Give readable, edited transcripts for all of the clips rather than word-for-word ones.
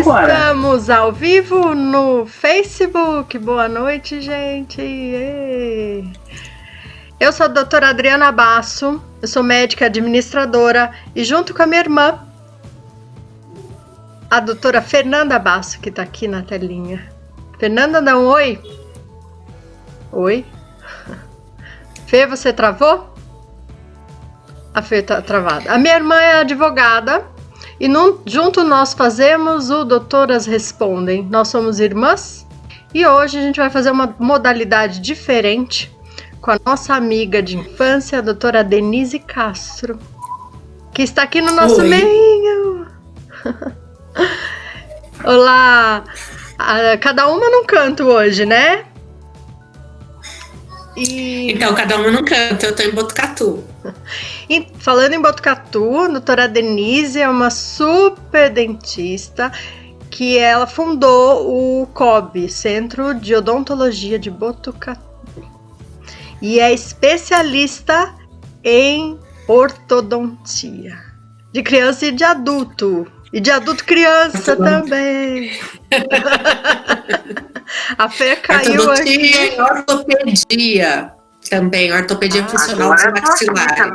agora. Estamos ao vivo no Facebook. Boa noite, gente. Eu sou a doutora Adriana Basso, eu sou médica administradora e junto com a minha irmã, a doutora Fernanda Basso, que está aqui na telinha. Fernanda, dá um oi. Oi. Fê, você travou? A Fê tá travada. A minha irmã é advogada e junto nós fazemos o Doutoras Respondem. Nós somos irmãs e hoje a gente vai fazer uma modalidade diferente com a nossa amiga de infância, a doutora Denise Castro, que está aqui no nosso meio. Olá! Cada uma num canto hoje, né? Então, cada uma num canto, eu tô em Botucatu. E falando em Botucatu, a doutora Denise é uma super dentista que ela fundou o COB, Centro de Odontologia de Botucatu. E é especialista em ortodontia de criança e de adulto. E de adulto criança também. A Fê caiu aqui. E ortopedia também, ortopedia funcional do maxilar.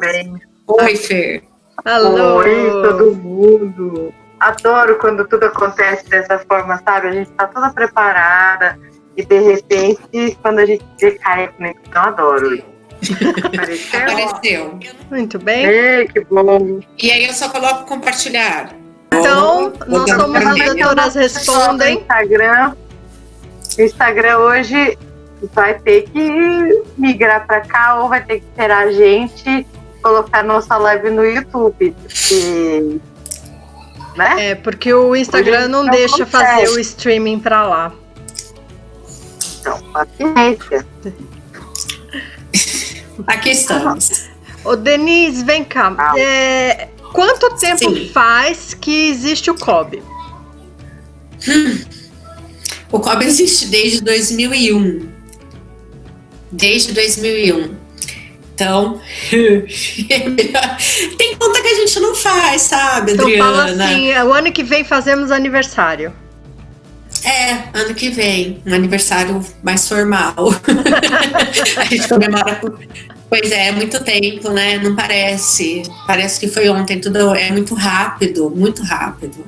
Oi, Fê. Alô. Oi, todo mundo. Adoro quando tudo acontece dessa forma, sabe? A gente tá toda preparada e de repente, quando a gente cai a conexão, adoro. Apareceu. Muito bem. Ei, que bom. E aí eu só coloco compartilhar. Então, nós somos as doutoras Respondem. O Instagram hoje vai ter que migrar para cá ou vai ter que esperar a gente colocar nossa live no YouTube. Porque, né? Porque o Instagram não deixa fazer o streaming para lá. Então, paciência. Aqui estamos. Ô, Denise, vem cá. Quanto tempo faz que existe o COB? O COB existe desde 2001. Desde 2001. Então, tem conta que a gente não faz, sabe, então, Adriana? Fala assim, o ano que vem fazemos aniversário. Ano que vem, um aniversário mais formal. A gente comemora. Pois é muito tempo, né? Não parece. Parece que foi ontem, tudo é muito rápido, muito rápido.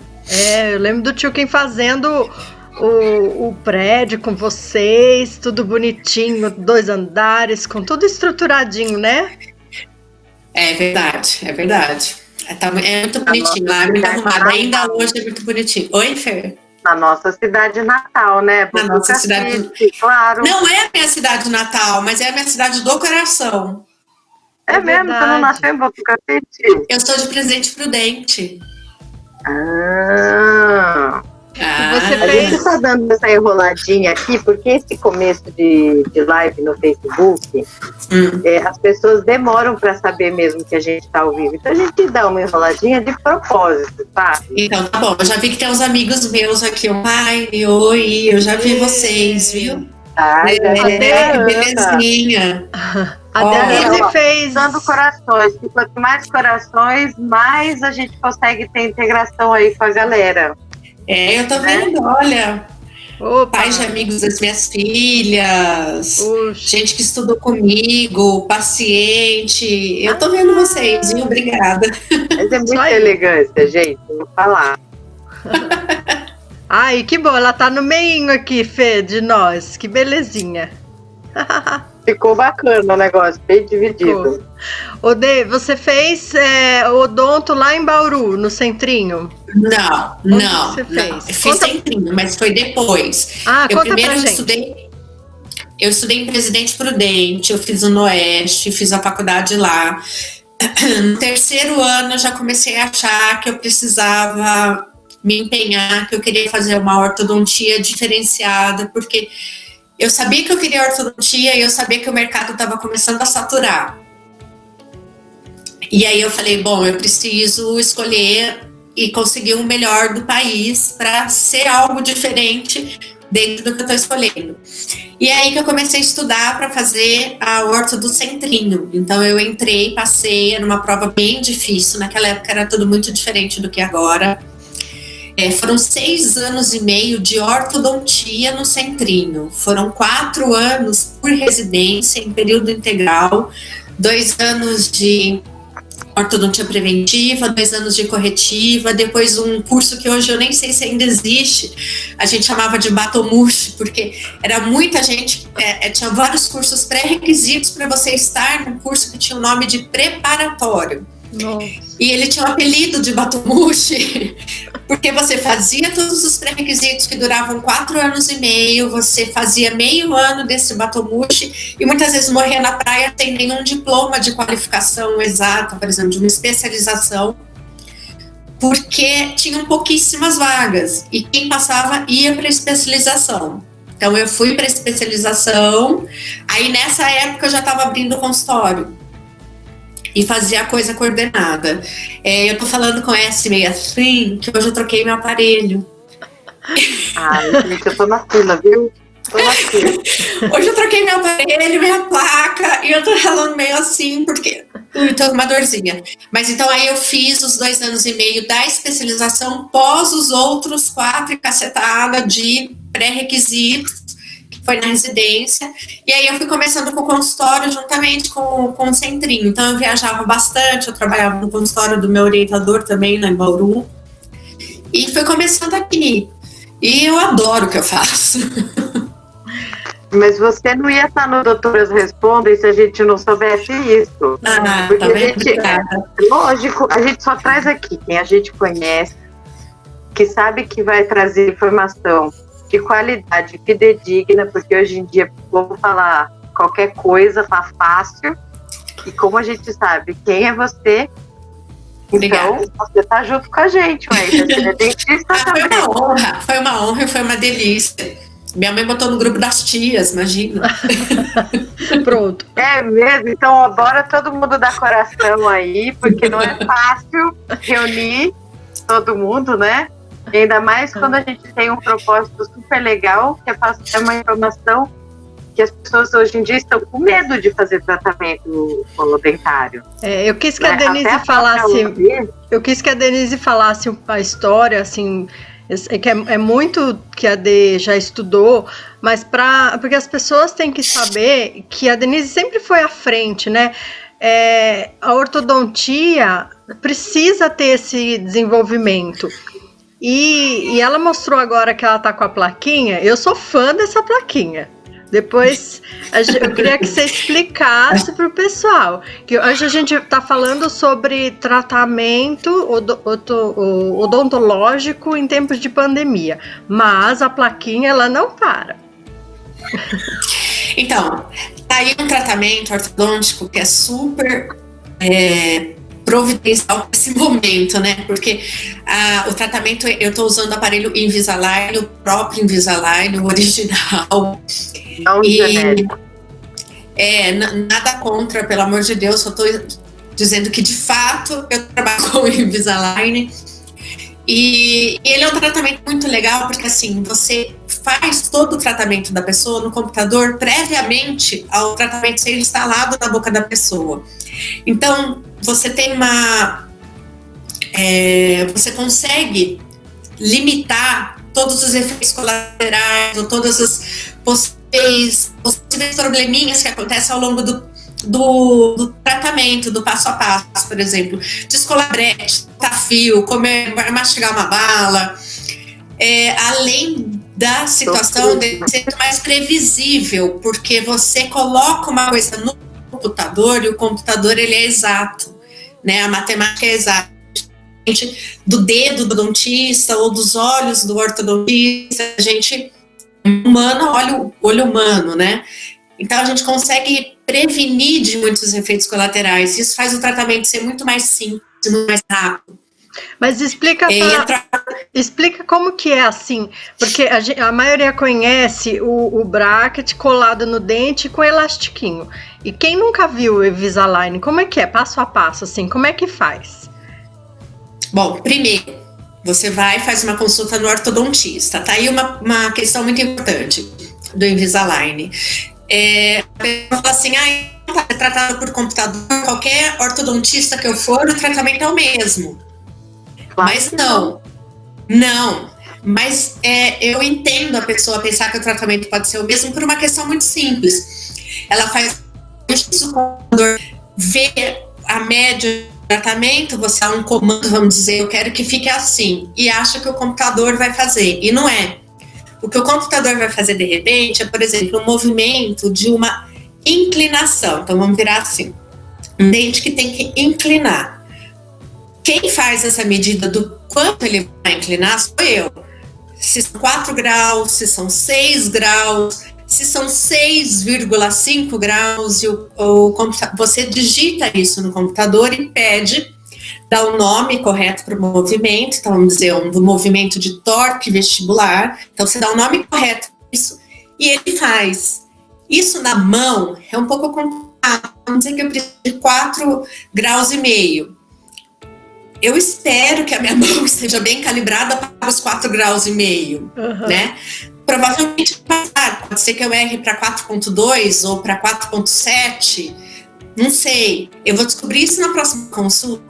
Eu lembro do tio Kim fazendo o prédio com vocês, tudo bonitinho, 2 andares, com tudo estruturadinho, né? É verdade, é verdade. É muito bonitinho lá, é muito arrumado. Ainda hoje é muito bonitinho. Oi, Fer? Na nossa cidade natal, né? Na nossa cidade, claro. Não é a minha cidade natal, mas é a minha cidade do coração. É mesmo? Você não nasceu em Botucatu? Eu sou de Presidente Prudente. Você A gente tá dando essa enroladinha aqui, porque esse começo de live no Facebook, as pessoas demoram para saber mesmo que a gente tá ao vivo. Então a gente dá uma enroladinha de propósito, tá? Então tá bom, eu já vi que tem uns amigos meus aqui online. Oi, eu já vi vocês, viu? Belezinha. A Denise fez. Dando corações, que quanto mais corações, mais a gente consegue ter integração aí com a galera. Eu tô vendo, olha. Opa. Pais de amigos das minhas filhas, gente que estudou comigo, paciente. Eu tô vendo vocês, viu? Obrigada. Mas é muita elegância, gente, vou falar. Ai, que bom, ela tá no meinho aqui, Fê, de nós. Que belezinha. Ficou bacana o negócio, bem dividido. Ô, Dê, você fez odonto lá em Bauru, no Centrinho? Não. Você fez? Não. Fiz Centrinho, mas foi depois. Eu estudei em Presidente Prudente, eu fiz o Noeste, fiz a faculdade lá. No 3º ano eu já comecei a achar que eu precisava me empenhar, que eu queria fazer uma ortodontia diferenciada, porque eu sabia que eu queria ortodontia e eu sabia que o mercado estava começando a saturar. E aí eu falei, bom, eu preciso escolher e conseguir o melhor do país para ser algo diferente dentro do que eu estou escolhendo. E é aí que eu comecei a estudar para fazer a orto do Centrinho. Então eu entrei, passei, era uma prova bem difícil, naquela época era tudo muito diferente do que agora. Foram 6 anos e meio de ortodontia no Centrinho. Foram 4 anos por residência em período integral, 2 anos de ortodontia preventiva, 2 anos de corretiva, depois um curso que hoje eu nem sei se ainda existe, a gente chamava de batomushi, porque era muita gente, tinha vários cursos pré-requisitos para você estar num curso que tinha o nome de preparatório. Nossa. E ele tinha o apelido de batomushi, porque você fazia todos os pré-requisitos que duravam 4 anos e meio, você fazia meio ano desse batomushi e muitas vezes morria na praia sem nenhum diploma de qualificação exata, por exemplo, de uma especialização, porque tinham pouquíssimas vagas e quem passava ia para especialização. Então eu fui para especialização, aí nessa época eu já estava abrindo consultório e fazia a coisa coordenada. Eu tô falando com essa meio assim, que hoje eu troquei meu aparelho. Ai, gente, eu tô na fila, viu? Tô na fila. Hoje eu troquei meu aparelho, minha placa, e eu tô falando meio assim, porque tô com uma dorzinha. Mas então aí eu fiz os 2 anos e meio da especialização pós os outros 4 e cacetada de pré-requisitos, foi na residência, e aí eu fui começando com o consultório juntamente com o Centrinho. Então eu viajava bastante, eu trabalhava no consultório do meu orientador também, lá em Bauru, e foi começando aqui. E eu adoro o que eu faço. Mas você não ia estar no Doutoras Respondem se a gente não soubesse isso. Porque tá vendo? Lógico, a gente só traz aqui quem a gente conhece, que sabe que vai trazer informação de qualidade fidedigna, porque hoje em dia, vamos falar qualquer coisa, tá fácil. E como a gente sabe quem é você, Obrigada. Então você tá junto com a gente, mas você é dentista também. Foi uma honra e foi uma delícia. Minha mãe botou no grupo das tias, imagina. Pronto. É mesmo? Então bora todo mundo dar coração aí, porque não é fácil reunir todo mundo, né? E ainda mais quando a gente tem um propósito super legal, que é passar uma informação que as pessoas hoje em dia estão com medo de fazer tratamento dentário. Eu quis que a Denise falasse. Eu quis que a Denise falasse a história, assim, que é muito que a Dê já estudou, mas porque as pessoas têm que saber que a Denise sempre foi à frente, né? A ortodontia precisa ter esse desenvolvimento. E ela mostrou agora que ela tá com a plaquinha. Eu sou fã dessa plaquinha. Depois, eu queria que você explicasse para o pessoal. Que hoje a gente está falando sobre tratamento odontológico em tempos de pandemia. Mas a plaquinha, ela não para. Então, tá aí um tratamento ortodôntico que é super providencial nesse momento, né? Porque o tratamento, eu estou usando o aparelho Invisalign, o próprio Invisalign, o original. Nada contra, pelo amor de Deus, só estou dizendo que de fato eu trabalho com o Invisalign. E ele é um tratamento muito legal, porque assim, você faz todo o tratamento da pessoa no computador previamente ao tratamento ser instalado na boca da pessoa. Então, você tem você consegue limitar todos os efeitos colaterais ou todas as possíveis probleminhas que acontecem ao longo do tratamento, do passo a passo, por exemplo, descolar brete, fio, mastigar uma bala, além da situação de ser mais previsível, porque você coloca uma coisa no computador e o computador ele é exato, né? A matemática é exata. Do dedo do odontista ou dos olhos do ortodontista, a gente humano, olho humano, né? Então a gente consegue prevenir de muitos efeitos colaterais. Isso faz o tratamento ser muito mais simples, muito mais rápido. Mas explica como que é assim, porque a maioria conhece o bracket colado no dente com elastiquinho. E quem nunca viu o Invisalign, como é que é? Passo a passo, assim, como é que faz? Bom, primeiro, você vai e faz uma consulta no ortodontista. Tá aí uma questão muito importante do Invisalign. A pessoa fala assim, tá tratado por computador, qualquer ortodontista que eu for, o tratamento é o mesmo. Mas não. Não, mas eu entendo a pessoa pensar que o tratamento pode ser o mesmo por uma questão muito simples. Ela faz o computador ver a média do tratamento, você dá um comando, vamos dizer, eu quero que fique assim, e acha que o computador vai fazer, e não é. O que o computador vai fazer de repente é, por exemplo, um movimento de uma inclinação. Então vamos virar assim, um dente que tem que inclinar. Quem faz essa medida do quanto ele vai inclinar sou eu. Se são 4 graus, se são 6 graus, se são 6,5 graus, você digita isso no computador e pede, dá o nome correto para o movimento, então vamos dizer, um movimento de torque vestibular, então você dá o nome correto para isso, e ele faz. Isso na mão é um pouco complicado, vamos dizer que eu preciso de 4,5 graus. Eu espero que a minha mão esteja bem calibrada para os 4,5 graus, né? Provavelmente pode ser que eu erre para 4,2 ou para 4,7, não sei. Eu vou descobrir isso na próxima consulta.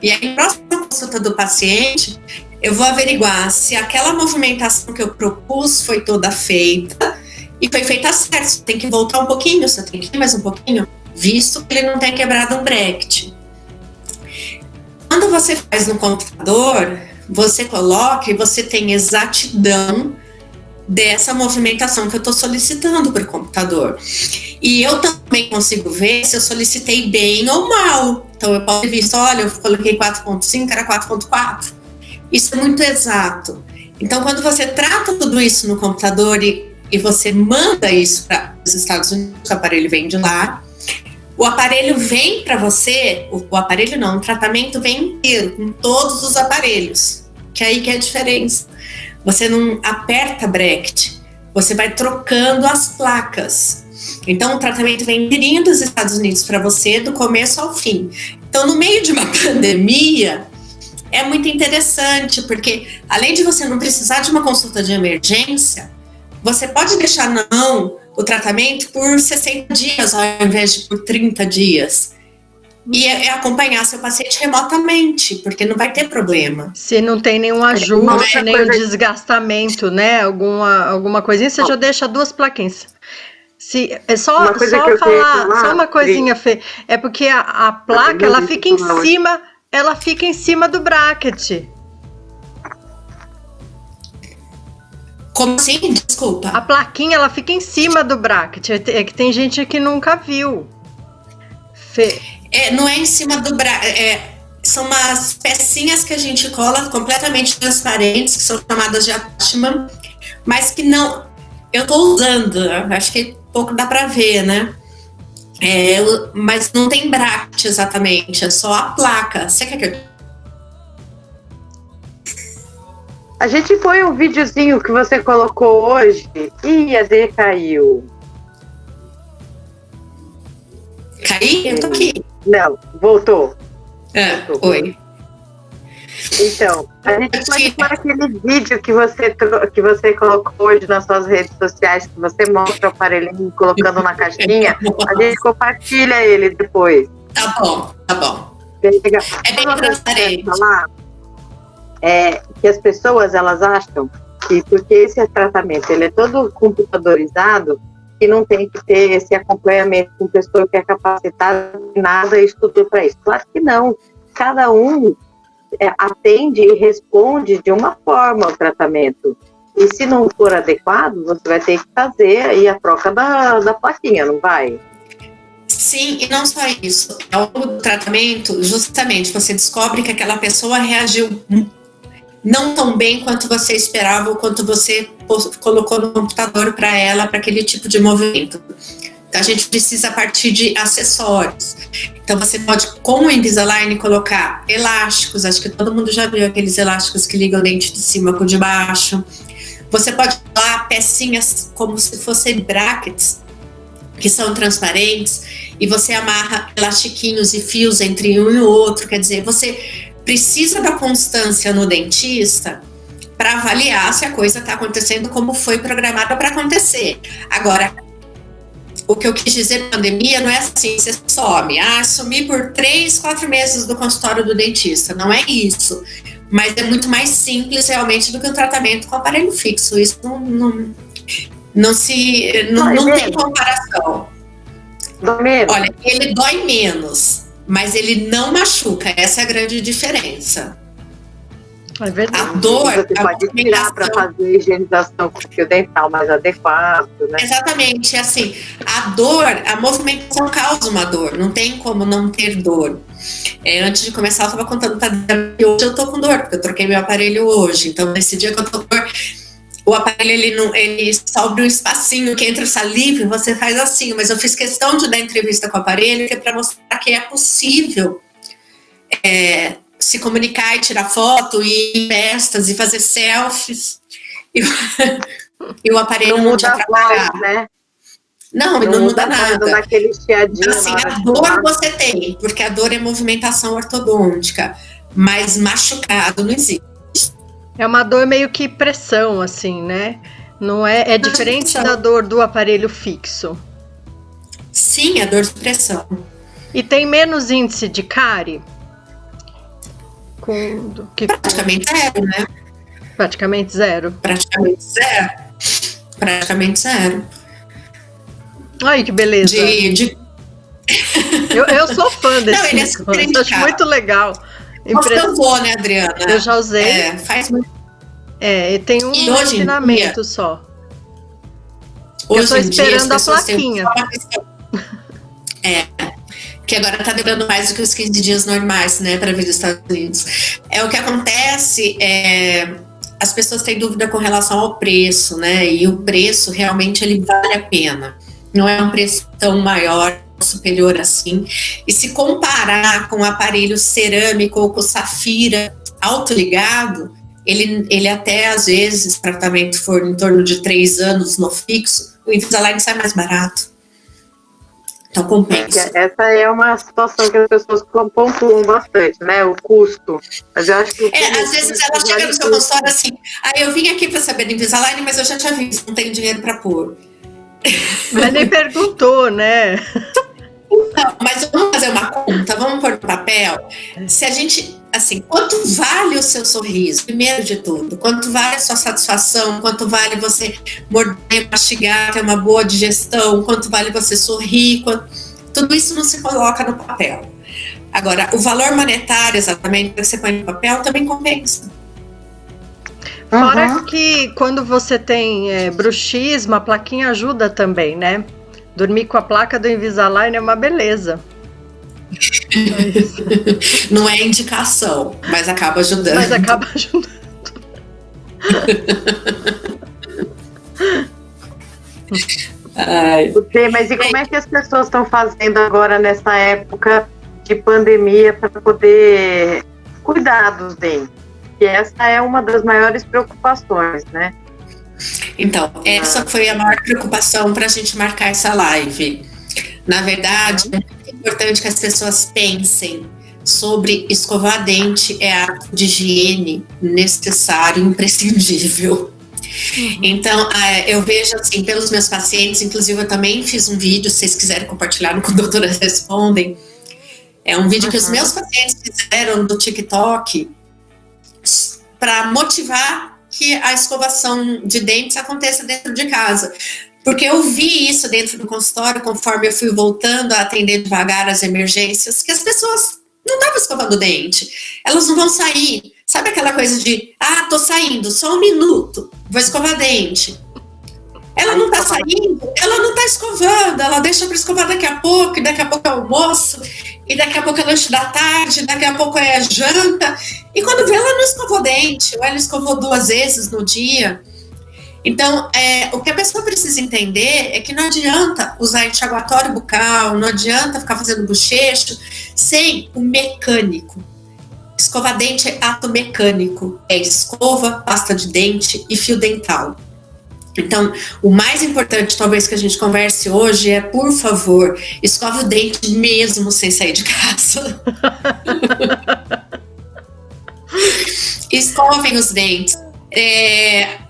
E aí, na próxima consulta do paciente, eu vou averiguar se aquela movimentação que eu propus foi toda feita e foi feita certo. Você tem que voltar um pouquinho, você tem que ir mais um pouquinho, visto que ele não tenha quebrado um bracket. Quando você faz no computador, você coloca e você tem exatidão dessa movimentação que eu estou solicitando para o computador. E eu também consigo ver se eu solicitei bem ou mal. Então eu posso ter visto, olha, eu coloquei 4,5, era 4,4. Isso é muito exato. Então quando você trata tudo isso no computador e você manda isso para os Estados Unidos, o aparelho vem de lá, o aparelho vem para você, o aparelho não, o tratamento vem inteiro, com todos os aparelhos, que é aí que é a diferença. Você não aperta bracket, você vai trocando as placas. Então o tratamento vem inteirinho dos Estados Unidos para você, do começo ao fim. Então no meio de uma pandemia, é muito interessante, porque além de você não precisar de uma consulta de emergência, você pode deixar na mão o tratamento por 60 dias, ao invés de por 30 dias. E acompanhar seu paciente remotamente, porque não vai ter problema. Se não tem nenhum ajuste, nenhum desgastamento, né? Alguma coisinha, você já deixa 2 plaquinhas. É só falar, só uma coisinha, Fê. É porque a placa, ela fica em cima do bracket. Como assim? Desculpa. A plaquinha, ela fica em cima do bracket. É que tem gente que nunca viu. Fê. Não é em cima do bracket. São umas pecinhas que a gente cola completamente transparentes, que são chamadas de attachment, mas que não... Eu tô usando, acho que pouco dá pra ver, né? Mas não tem bracket exatamente, é só a placa. Você quer que eu... A gente põe um videozinho que você colocou hoje. Ih, a Z caiu. Caiu? Eu tô aqui. Não, voltou. Voltou. Oi. Então, a gente pode pôr aquele vídeo que você colocou hoje nas suas redes sociais, que você mostra o aparelhinho colocando na caixinha. A gente compartilha ele depois. Tá bom. Bem legal. É bem transparente. Que as pessoas, elas acham que porque esse tratamento ele é todo computadorizado, que não tem que ter esse acompanhamento com pessoa que é capacitada em nada e estudou para isso. Claro que não. Cada um atende e responde de uma forma ao tratamento. E se não for adequado, você vai ter que fazer aí a troca da plaquinha, não vai? Sim, e não só isso. Ao longo do tratamento, justamente, você descobre que aquela pessoa reagiu não tão bem quanto você esperava ou quanto você colocou no computador para ela, para aquele tipo de movimento. Então, a gente precisa partir de acessórios. Então, você pode, com o Invisalign, colocar elásticos. Acho que todo mundo já viu aqueles elásticos que ligam o dente de cima com o de baixo. Você pode colar pecinhas como se fossem brackets, que são transparentes, e você amarra elastiquinhos e fios entre um e o outro. Quer dizer, você precisa da constância no dentista para avaliar se a coisa está acontecendo como foi programada para acontecer. Agora, o que eu quis dizer pandemia não é assim, você some. Sumi por 3, 4 meses do consultório do dentista. Não é isso. mas é muito mais simples realmente do que o tratamento com aparelho fixo. Isso não tem comparação. Dói menos? Olha, ele dói menos, mas ele não machuca. Essa é a grande diferença. É verdade. A dor, Você pode tirar para fazer higienização com fio dental mais adequado, né? Exatamente, assim, a dor, a movimentação causa uma dor, não tem como não ter dor. Antes de começar, eu estava contando pra Débora que hoje eu tô com dor, porque eu troquei meu aparelho hoje, então nesse dia que eu tô com dor, o aparelho ele sobra um espacinho que entra o saliva e você faz assim, mas eu fiz questão de dar entrevista com o aparelho, que é para mostrar que é possível se comunicar e tirar foto, e ir em festas e fazer selfies, e o aparelho não te atrapalhar. Né? Não muda nada. Naquele chiadinho, assim, a dor você tem, porque a dor é movimentação ortodôntica, mas machucado não existe. É uma dor meio que pressão, assim, né? Não é diferente da dor do aparelho fixo. Sim, é dor de pressão. E tem menos índice de cárie? Praticamente zero, né? Praticamente zero. Praticamente zero. Ai, que beleza. Eu sou fã desse. Não, ele é super indicado. Acho muito legal. Você usou, né, Adriana? Eu já usei. Faz muito. E tem um ensinamento só. Eu estou esperando a plaquinha. Que agora tá demorando mais do que os 15 dias normais, né, para vir dos Estados Unidos. O que acontece as pessoas têm dúvida com relação ao preço, né, e o preço realmente ele vale a pena. Não é um preço tão maior, superior assim. E se comparar com o aparelho cerâmico ou com safira autoligado, ele até às vezes, se o tratamento for em torno de 3 anos no fixo, o Invisalign sai mais barato. Então compensa. Essa é uma situação que as pessoas pontuam bastante, né? O custo. Mas eu acho que às vezes ela chega no seu consultório assim, eu vim aqui para saber do Invisalign, mas eu já te aviso, não tenho dinheiro para pôr. Mas nem perguntou, né? Não, mas vamos fazer uma conta, vamos pôr no papel. Se a gente, assim, quanto vale o seu sorriso? Primeiro de tudo, quanto vale a sua satisfação? Quanto vale você morder, mastigar, ter uma boa digestão? Quanto vale você sorrir? Tudo isso não se coloca no papel. Agora, o valor monetário, exatamente, que você põe no papel, também compensa. Fora que quando você tem bruxismo, a plaquinha ajuda também, né? Dormir com a placa do Invisalign é uma beleza. Não é indicação, mas acaba ajudando. Mas e como é que as pessoas estão fazendo agora nessa época de pandemia para poder cuidar dos dentes? Que essa é uma das maiores preocupações, né? Então, essa foi a maior preocupação para a gente marcar essa live. Na verdade, é muito importante que as pessoas pensem sobre escovar dente, ato de higiene necessário, imprescindível. Então, eu vejo assim, pelos meus pacientes, inclusive eu também fiz um vídeo, se vocês quiserem compartilhar no Doutoras Respondem, é um vídeo que os meus pacientes fizeram do TikTok para motivar que a escovação de dentes aconteça dentro de casa. Porque eu vi isso dentro do consultório, conforme eu fui voltando a atender devagar as emergências, que as pessoas não estavam escovando o dente. Elas não vão sair. Sabe aquela coisa de, tô saindo, só um minuto, vou escovar dente. Ela não tá saindo, ela não tá escovando, ela deixa para escovar daqui a pouco, e daqui a pouco é almoço, e daqui a pouco é lanche da tarde, daqui a pouco é janta, e quando vê, ela não escovou dente, ou ela escovou 2 vezes no dia. Então, o que a pessoa precisa entender é que não adianta usar enxaguatório bucal, não adianta ficar fazendo bochecho sem o mecânico. Escovar dente é ato mecânico, é escova, pasta de dente e fio dental. Então, o mais importante, talvez, que a gente converse hoje é, por favor, escove o dente mesmo sem sair de casa. Escovem os dentes.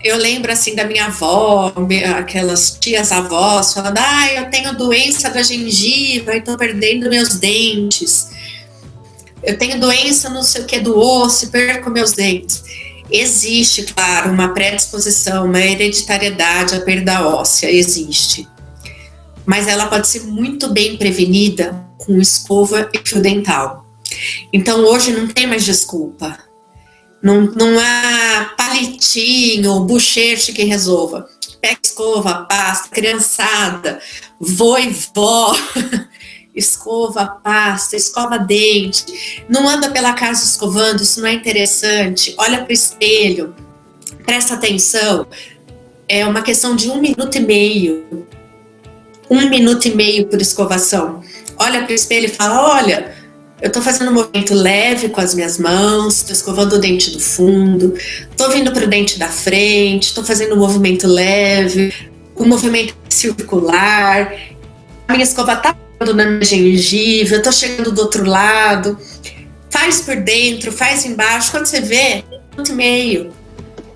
Eu lembro, assim, da minha avó, aquelas tias-avós, falando, eu tenho doença da gengiva e tô perdendo meus dentes. eu tenho doença não sei o que do osso, perco meus dentes. Existe, claro, uma predisposição, uma hereditariedade à perda óssea, existe. Mas ela pode ser muito bem prevenida com escova e fio dental. Então hoje não tem mais desculpa. Não há palitinho ou bocheche que resolva. Pega escova, pasta, criançada, vô e vó, escova, pasta, escova dente. Não anda pela casa escovando, isso não é interessante. Olha para o espelho, presta atenção. É uma questão de 1 minuto e meio. 1 minuto e meio por escovação. Olha para o espelho e fala, olha, eu estou fazendo um movimento leve com as minhas mãos, estou escovando o dente do fundo, estou vindo para o dente da frente, estou fazendo um movimento leve, um movimento circular, a minha escova está na minha gengiva, eu estou chegando do outro lado, faz por dentro, faz embaixo, quando você vê, 1 minuto e meio.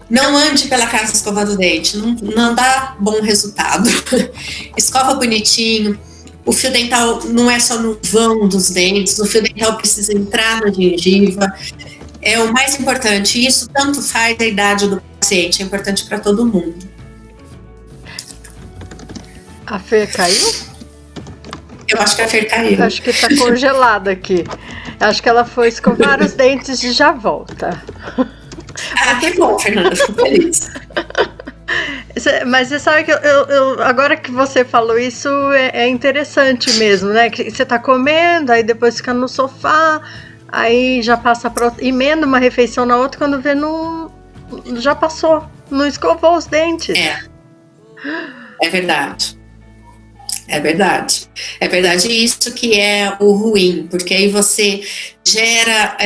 Não ande pela casa escovando o dente, não dá bom resultado. Escova bonitinho. O fio dental não é só no vão dos dentes, o fio dental precisa entrar na gengiva. É o mais importante. Isso tanto faz a idade do paciente, é importante para todo mundo. A Fê caiu? Eu acho que a Fê caiu. Acho que tá congelada aqui. Acho que ela foi escovar os dentes e já volta. Ah, que bom, Fernanda, fico feliz. Mas você sabe que agora que você falou isso é interessante mesmo, né? Que você tá comendo, aí depois fica no sofá, aí já passa para emenda uma refeição na outra, quando vê não já passou, não escovou os dentes. É verdade. É verdade. É verdade isso que é o ruim, porque aí você gera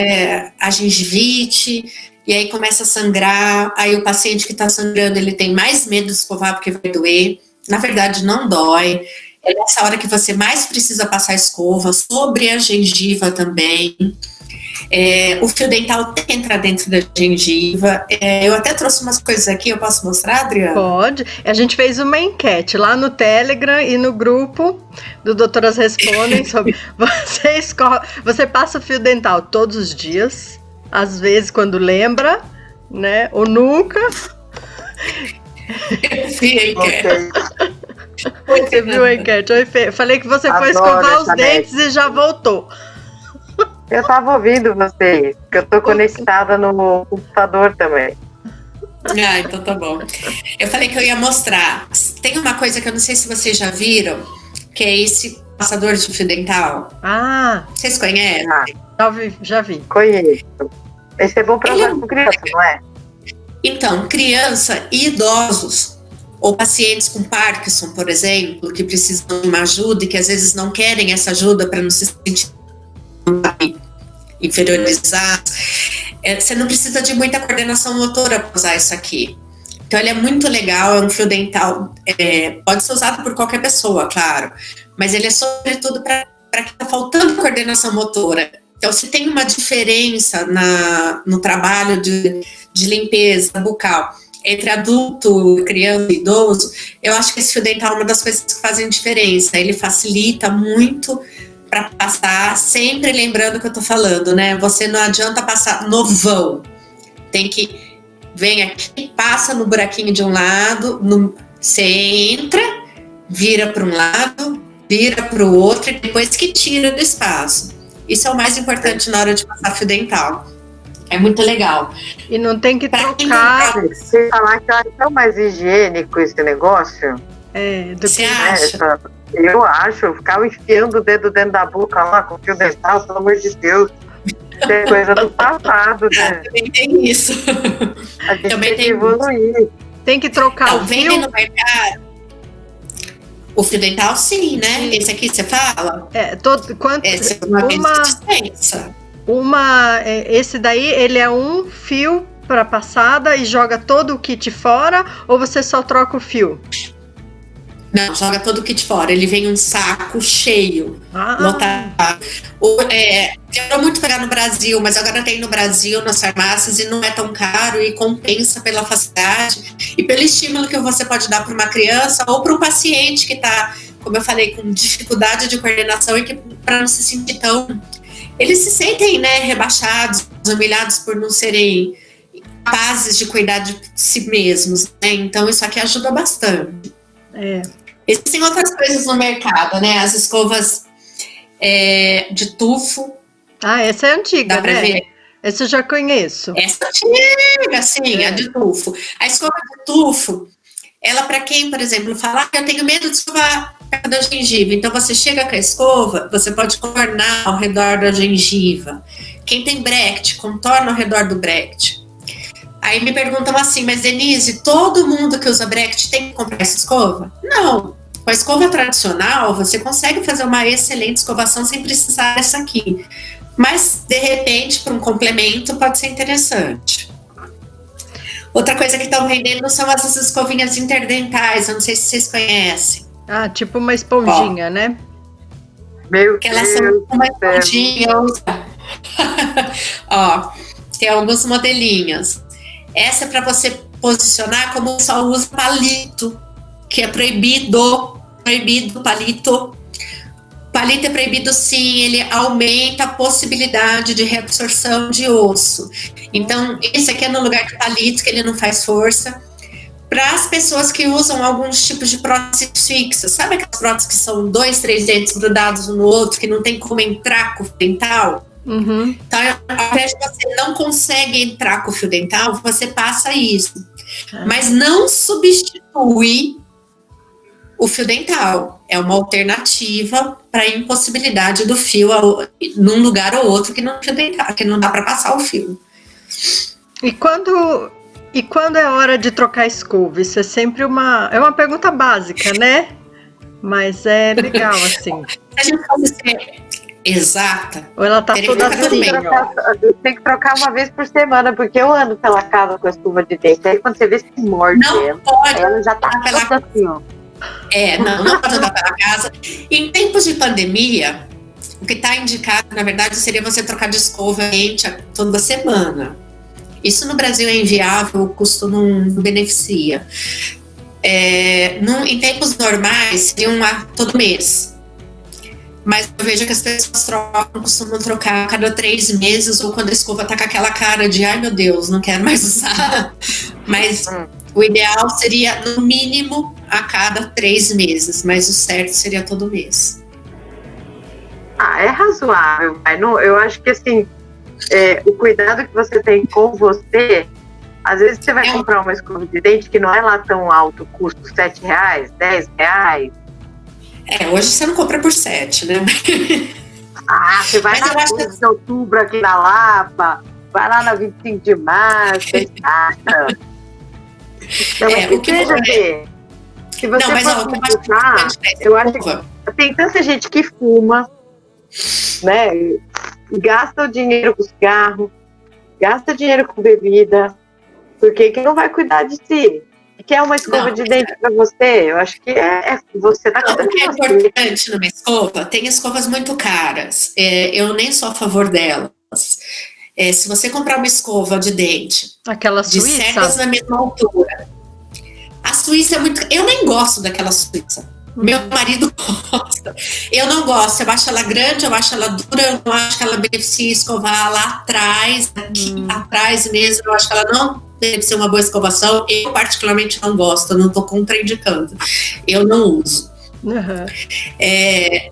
a gengivite. E aí começa a sangrar, aí o paciente que está sangrando, ele tem mais medo de escovar porque vai doer. Na verdade, não dói. É nessa hora que você mais precisa passar escova, sobre a gengiva também. O fio dental tem que entrar dentro da gengiva. Eu até trouxe umas coisas aqui, eu posso mostrar, Adriana? Pode. A gente fez uma enquete lá no Telegram e no grupo do Doutoras Respondem sobre você passa o fio dental todos os dias, às vezes quando lembra, né? Ou nunca. Você viu a enquete? Oi, Fê. Falei que você foi escovar os dentes e já voltou. Eu tava ouvindo vocês, porque eu tô conectada no computador também. Ah, então tá bom. Eu falei que eu ia mostrar. Tem uma coisa que eu não sei se vocês já viram, que é esse passador de fio dental. Ah! Vocês conhecem? Já vi. Conheço. Esse é bom pra usar com criança, não é? Então, criança e idosos, ou pacientes com Parkinson, por exemplo, que precisam de uma ajuda e que às vezes não querem essa ajuda para não se sentir inferiorizados, você não precisa de muita coordenação motora para usar isso aqui. Então ele é muito legal, é um fio dental, pode ser usado por qualquer pessoa, claro, mas ele é sobretudo para quem está faltando coordenação motora. Então se tem uma diferença no trabalho de limpeza bucal entre adulto, criança e idoso, eu acho que esse fio dental é uma das coisas que fazem diferença. Ele facilita muito para passar, sempre lembrando o que eu tô falando, né? Você não adianta passar no vão. Tem que, vem aqui, passa no buraquinho de um lado, você entra, vira para um lado, vira para o outro e depois que tira do espaço. Isso é o mais importante na hora de passar fio dental. É muito legal. E não tem que trocar. Você falar que eu acho tão mais higiênico esse negócio. Você acha? Eu acho, ficar enfiando o dedo dentro da boca lá com fio dental, pelo amor de Deus. É coisa do passado, né? Também tem isso. A gente também tem que evoluir. Tem que trocar o fio. No mercado. O fio dental, sim, né? Esse aqui você fala? Esse daí, ele é um fio para passada e joga todo o kit fora, ou você só troca o fio? Não, joga todo o kit fora. Ele vem um saco cheio, lotado. Demorou muito pegar no Brasil, mas agora tem no Brasil, nas farmácias, e não é tão caro e compensa pela facilidade e pelo estímulo que você pode dar para uma criança ou para um paciente que está, como eu falei, com dificuldade de coordenação e que para não se sentir tão eles se sentem, né, rebaixados, humilhados por não serem capazes de cuidar de si mesmos, né? Então isso aqui ajuda bastante. Existem outras coisas no mercado, né? As escovas de tufo. Essa é antiga, dá pra né? ver? Essa eu já conheço. Essa antiga, sim, a de tufo. A escova de tufo, ela para quem, por exemplo, fala que eu tenho medo de escovar perto da gengiva. Então você chega com a escova, você pode contornar ao redor da gengiva. Quem tem Brecht, contorna ao redor do Brecht. Aí me perguntam assim, mas Denise, todo mundo que usa Brecht tem que comprar essa escova? Não. Com a escova tradicional, você consegue fazer uma excelente escovação sem precisar dessa aqui. Mas, de repente, para um complemento, pode ser interessante. Outra coisa que estão vendendo são essas escovinhas interdentais, eu não sei se vocês conhecem. Tipo uma esponjinha, né? Meu que elas são uma esponjinha. Ó, tem alguns modelinhos. Essa é para você posicionar como só usa palito, que é proibido palito. Palito é proibido sim, ele aumenta a possibilidade de reabsorção de osso. Então, esse aqui é no lugar do palito, que ele não faz força. Para as pessoas que usam alguns tipos de próteses fixas, sabe aquelas próteses que são 2, 3 dentes grudados um no outro, que não tem como entrar com o fio dental? Uhum. Então, ao invés de você não consegue entrar com o fio dental, você passa isso. Mas não substitui o fio dental. É uma alternativa para a impossibilidade do fio num lugar ou outro que não fio dental, que não dá para passar o fio. E quando é hora de trocar escova? Isso é sempre uma pergunta básica, né? Mas é legal, assim. A gente pode ser exata. Ou ela tá toda assim, Eu tenho que trocar uma vez por semana, porque eu ando pela casa com a escova de dente. Aí quando você vê se morde não pode ela já tá toda assim, ó. Não pode andar pela casa. Em tempos de pandemia, o que está indicado, na verdade, seria você trocar de escova toda semana. Isso no Brasil é inviável, o custo não beneficia. Em tempos normais, seria todo mês. Mas eu vejo que as pessoas costumam trocar a cada 3 meses, ou quando a escova tá com aquela cara de ai meu Deus, não quero mais usar. Mas o ideal seria, no mínimo, a cada 3 meses, mas o certo seria todo mês. É razoável, mas eu acho que assim, o cuidado que você tem com você, às vezes você vai comprar uma escova de dente que não é lá tão alto, custo R$7, R$10. Hoje você não compra por 7, né? Você vai na 12 de outubro aqui na Lapa, vai lá na 25 de março, então, o que veja bem, se você eu acho que tem tanta gente que fuma, né? Gasta o dinheiro com cigarro, gasta dinheiro com bebida, porque que não vai cuidar de si? Que é uma escova de dente para você? Eu acho que você tá cuidando. O que é importante numa escova, tem escovas muito caras. Eu nem sou a favor delas. Se você comprar uma escova de dente aquela de suíça, cerdas na mesma altura, a suíça é muito. Eu nem gosto daquela suíça. Meu marido gosta. Eu não gosto. Eu acho ela grande, eu acho ela dura, eu não acho que ela beneficia escovar lá atrás, aqui atrás mesmo. Eu acho que ela não deve ser uma boa escovação. Eu particularmente não gosto, eu não estou contraindicando. Eu não uso.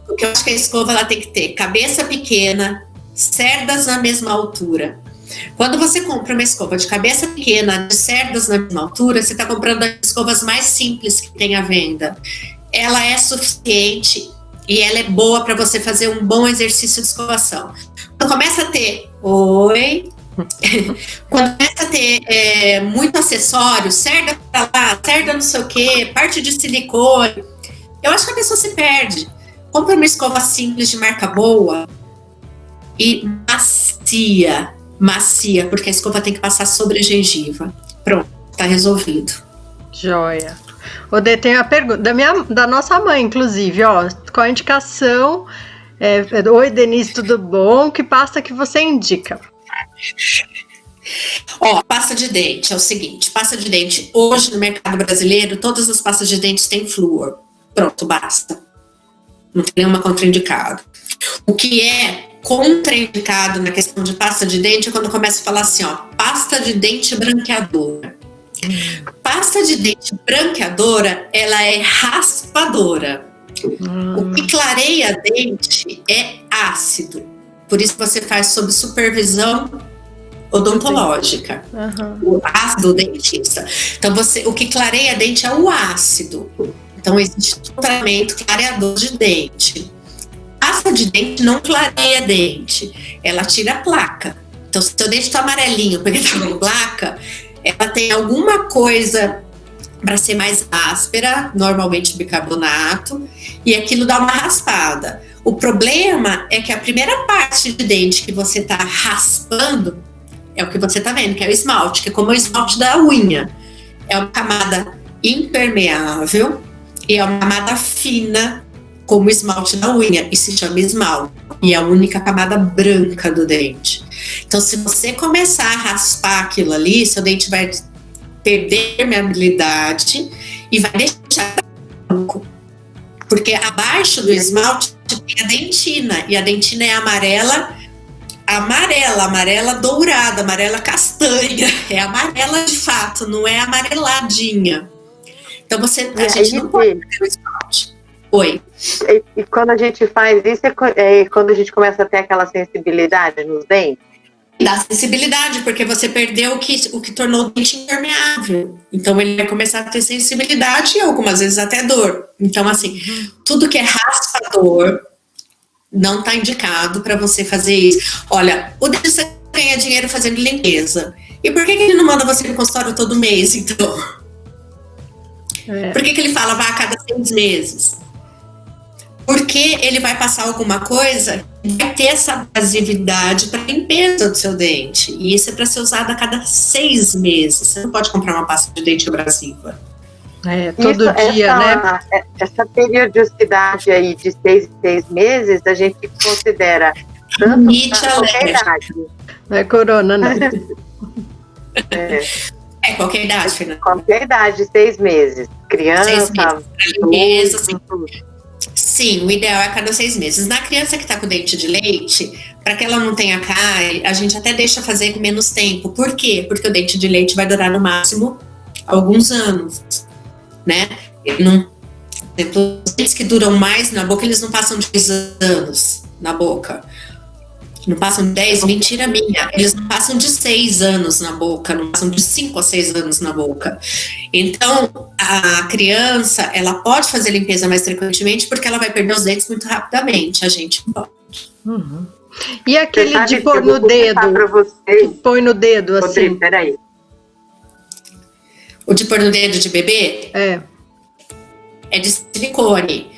Porque eu acho que a escova ela tem que ter cabeça pequena, cerdas na mesma altura. Quando você compra uma escova de cabeça pequena, de cerdas na mesma altura, você está comprando as escovas mais simples que tem à venda. Ela é suficiente e ela é boa para você fazer um bom exercício de escovação. Quando começa a ter quando começa a ter muito acessório, cerda pra lá, cerda não sei o que, parte de silicone, eu acho que a pessoa se perde. Compra uma escova simples de marca boa e macia, porque a escova tem que passar sobre a gengiva. Pronto, tá resolvido. Joia. Odê, tem uma pergunta da nossa mãe, inclusive, ó, qual a indicação? Oi, Denise, tudo bom? Que pasta que você indica? Pasta de dente é o seguinte, pasta de dente, hoje no mercado brasileiro, todas as pastas de dente têm flúor. Pronto, basta. Não tem nenhuma contraindicada. O que é contraindicado na questão de pasta de dente é quando começa a falar assim, ó, pasta de dente branqueadora. Pasta de dente branqueadora, ela é raspadora. O que clareia dente é ácido. Por isso você faz sob supervisão odontológica. O ácido do dentista. Então o que clareia dente é o ácido. Então existe um tratamento clareador de dente. Pasta de dente não clareia dente, ela tira a placa. Então se o seu dente está amarelinho porque está com placa, ela tem alguma coisa para ser mais áspera, normalmente bicarbonato, e aquilo dá uma raspada. O problema é que a primeira parte de dente que você está raspando é o que você está vendo, que é o esmalte, que é como o esmalte da unha. É uma camada impermeável e é uma camada fina, como o esmalte da unha, e se chama esmalte. E é a única camada branca do dente. Então, se você começar a raspar aquilo ali, seu dente vai perder permeabilidade e vai deixar branco. Porque abaixo do esmalte tem a dentina, e a dentina é amarela dourada, amarela castanha. É amarela de fato, não é amareladinha. Então a gente não pode perder o esmalte. Oi. E quando a gente faz isso, é quando a gente começa a ter aquela sensibilidade nos dentes? Dá sensibilidade, porque você perdeu o que tornou o dente impermeável. Então ele vai começar a ter sensibilidade e algumas vezes até dor. Então, assim, tudo que é raspador não está indicado para você fazer isso. Olha, o dentista ganha dinheiro fazendo limpeza. E por que ele não manda você no consultório todo mês, então? Por que ele fala vá a cada 6 meses? Porque ele vai passar alguma coisa que vai ter essa abrasividade para limpeza do seu dente. E isso é para ser usado a cada 6 meses. Você não pode comprar uma pasta de dente abrasiva. Todo dia, né? Essa periodicidade aí de 6 em 6 meses, a gente considera tanto qualquer idade. Não é corona, não. É qualquer idade, Fernanda. Qualquer idade, 6 meses. Criança, 6 meses. Limpeza, sim. Sim, o ideal é a cada 6 meses. Na criança que está com dente de leite, para que ela não tenha cárie, a gente até deixa fazer menos tempo. Por quê? Porque o dente de leite vai durar no máximo alguns anos, né? Os dentes que duram mais na boca, eles não passam de 10 anos na boca. Não passam de 10, mentira minha. Eles não passam de 6 anos na boca, não passam de 5 a 6 anos na boca. Então, a criança, ela pode fazer limpeza mais frequentemente porque ela vai perder os dentes muito rapidamente. A gente não pode. E aquele de pôr no dedo? Põe no dedo, assim. Peraí. O de pôr no dedo de bebê? É de silicone.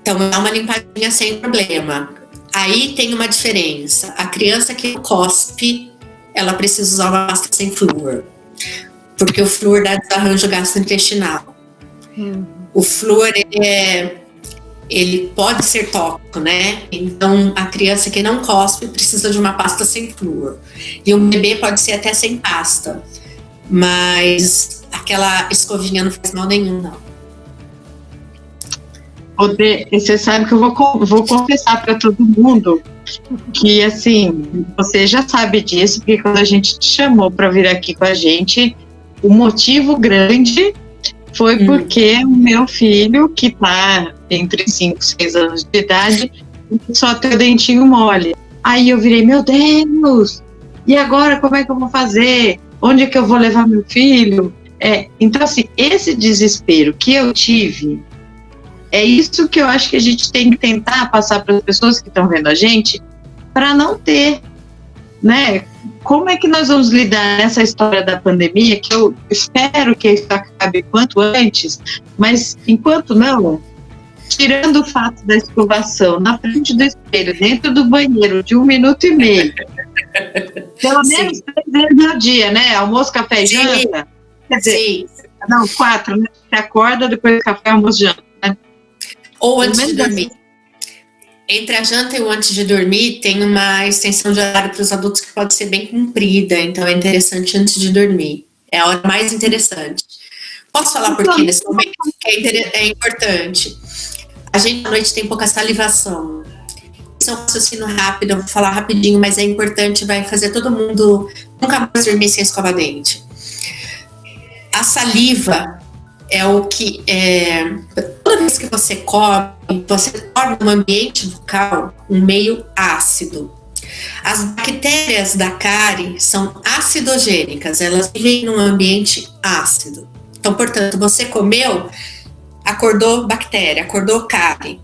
Então, dá uma limpadinha sem problema. Aí tem uma diferença. A criança que cospe, ela precisa usar uma pasta sem flúor. Porque o flúor dá desarranjo gastrointestinal. O flúor, ele pode ser tóxico, né? Então, a criança que não cospe precisa de uma pasta sem flúor. E um bebê pode ser até sem pasta. Mas aquela escovinha não faz mal nenhum, não. Você sabe que eu vou confessar para todo mundo que, assim, você já sabe disso, porque quando a gente te chamou para vir aqui com a gente, o motivo grande foi porque o meu filho, que está entre 5 e 6 anos de idade, só tem o dentinho mole. Aí eu virei, meu Deus, e agora como é que eu vou fazer? Onde é que eu vou levar meu filho? Então, assim, esse desespero que eu tive, é isso que eu acho que a gente tem que tentar passar para as pessoas que estão vendo a gente, para não ter, né? Como é que nós vamos lidar nessa história da pandemia, que eu espero que isso acabe quanto antes, mas enquanto não, tirando o fato da escovação na frente do espelho, dentro do banheiro, de 1 minuto e meio, pelo menos 3 vezes ao dia, né? Almoço, café e janta. Quer dizer, não, 4, né? Você acorda, depois café, almoço, janta. Ou antes de dormir. Entre a janta e o antes de dormir, tem uma extensão de horário para os adultos que pode ser bem comprida, então é interessante antes de dormir. É a hora mais interessante. Posso falar por quê nesse momento? É importante. A gente à noite tem pouca salivação. é um raciocínio rápido, eu vou falar rapidinho, mas é importante, vai fazer todo mundo nunca mais dormir sem escovar dente. A saliva é o que toda vez que você come, você torna um ambiente bucal um meio ácido. As bactérias da cárie são acidogênicas, elas vivem num ambiente ácido. Então, portanto, você comeu, acordou bactéria, acordou cárie.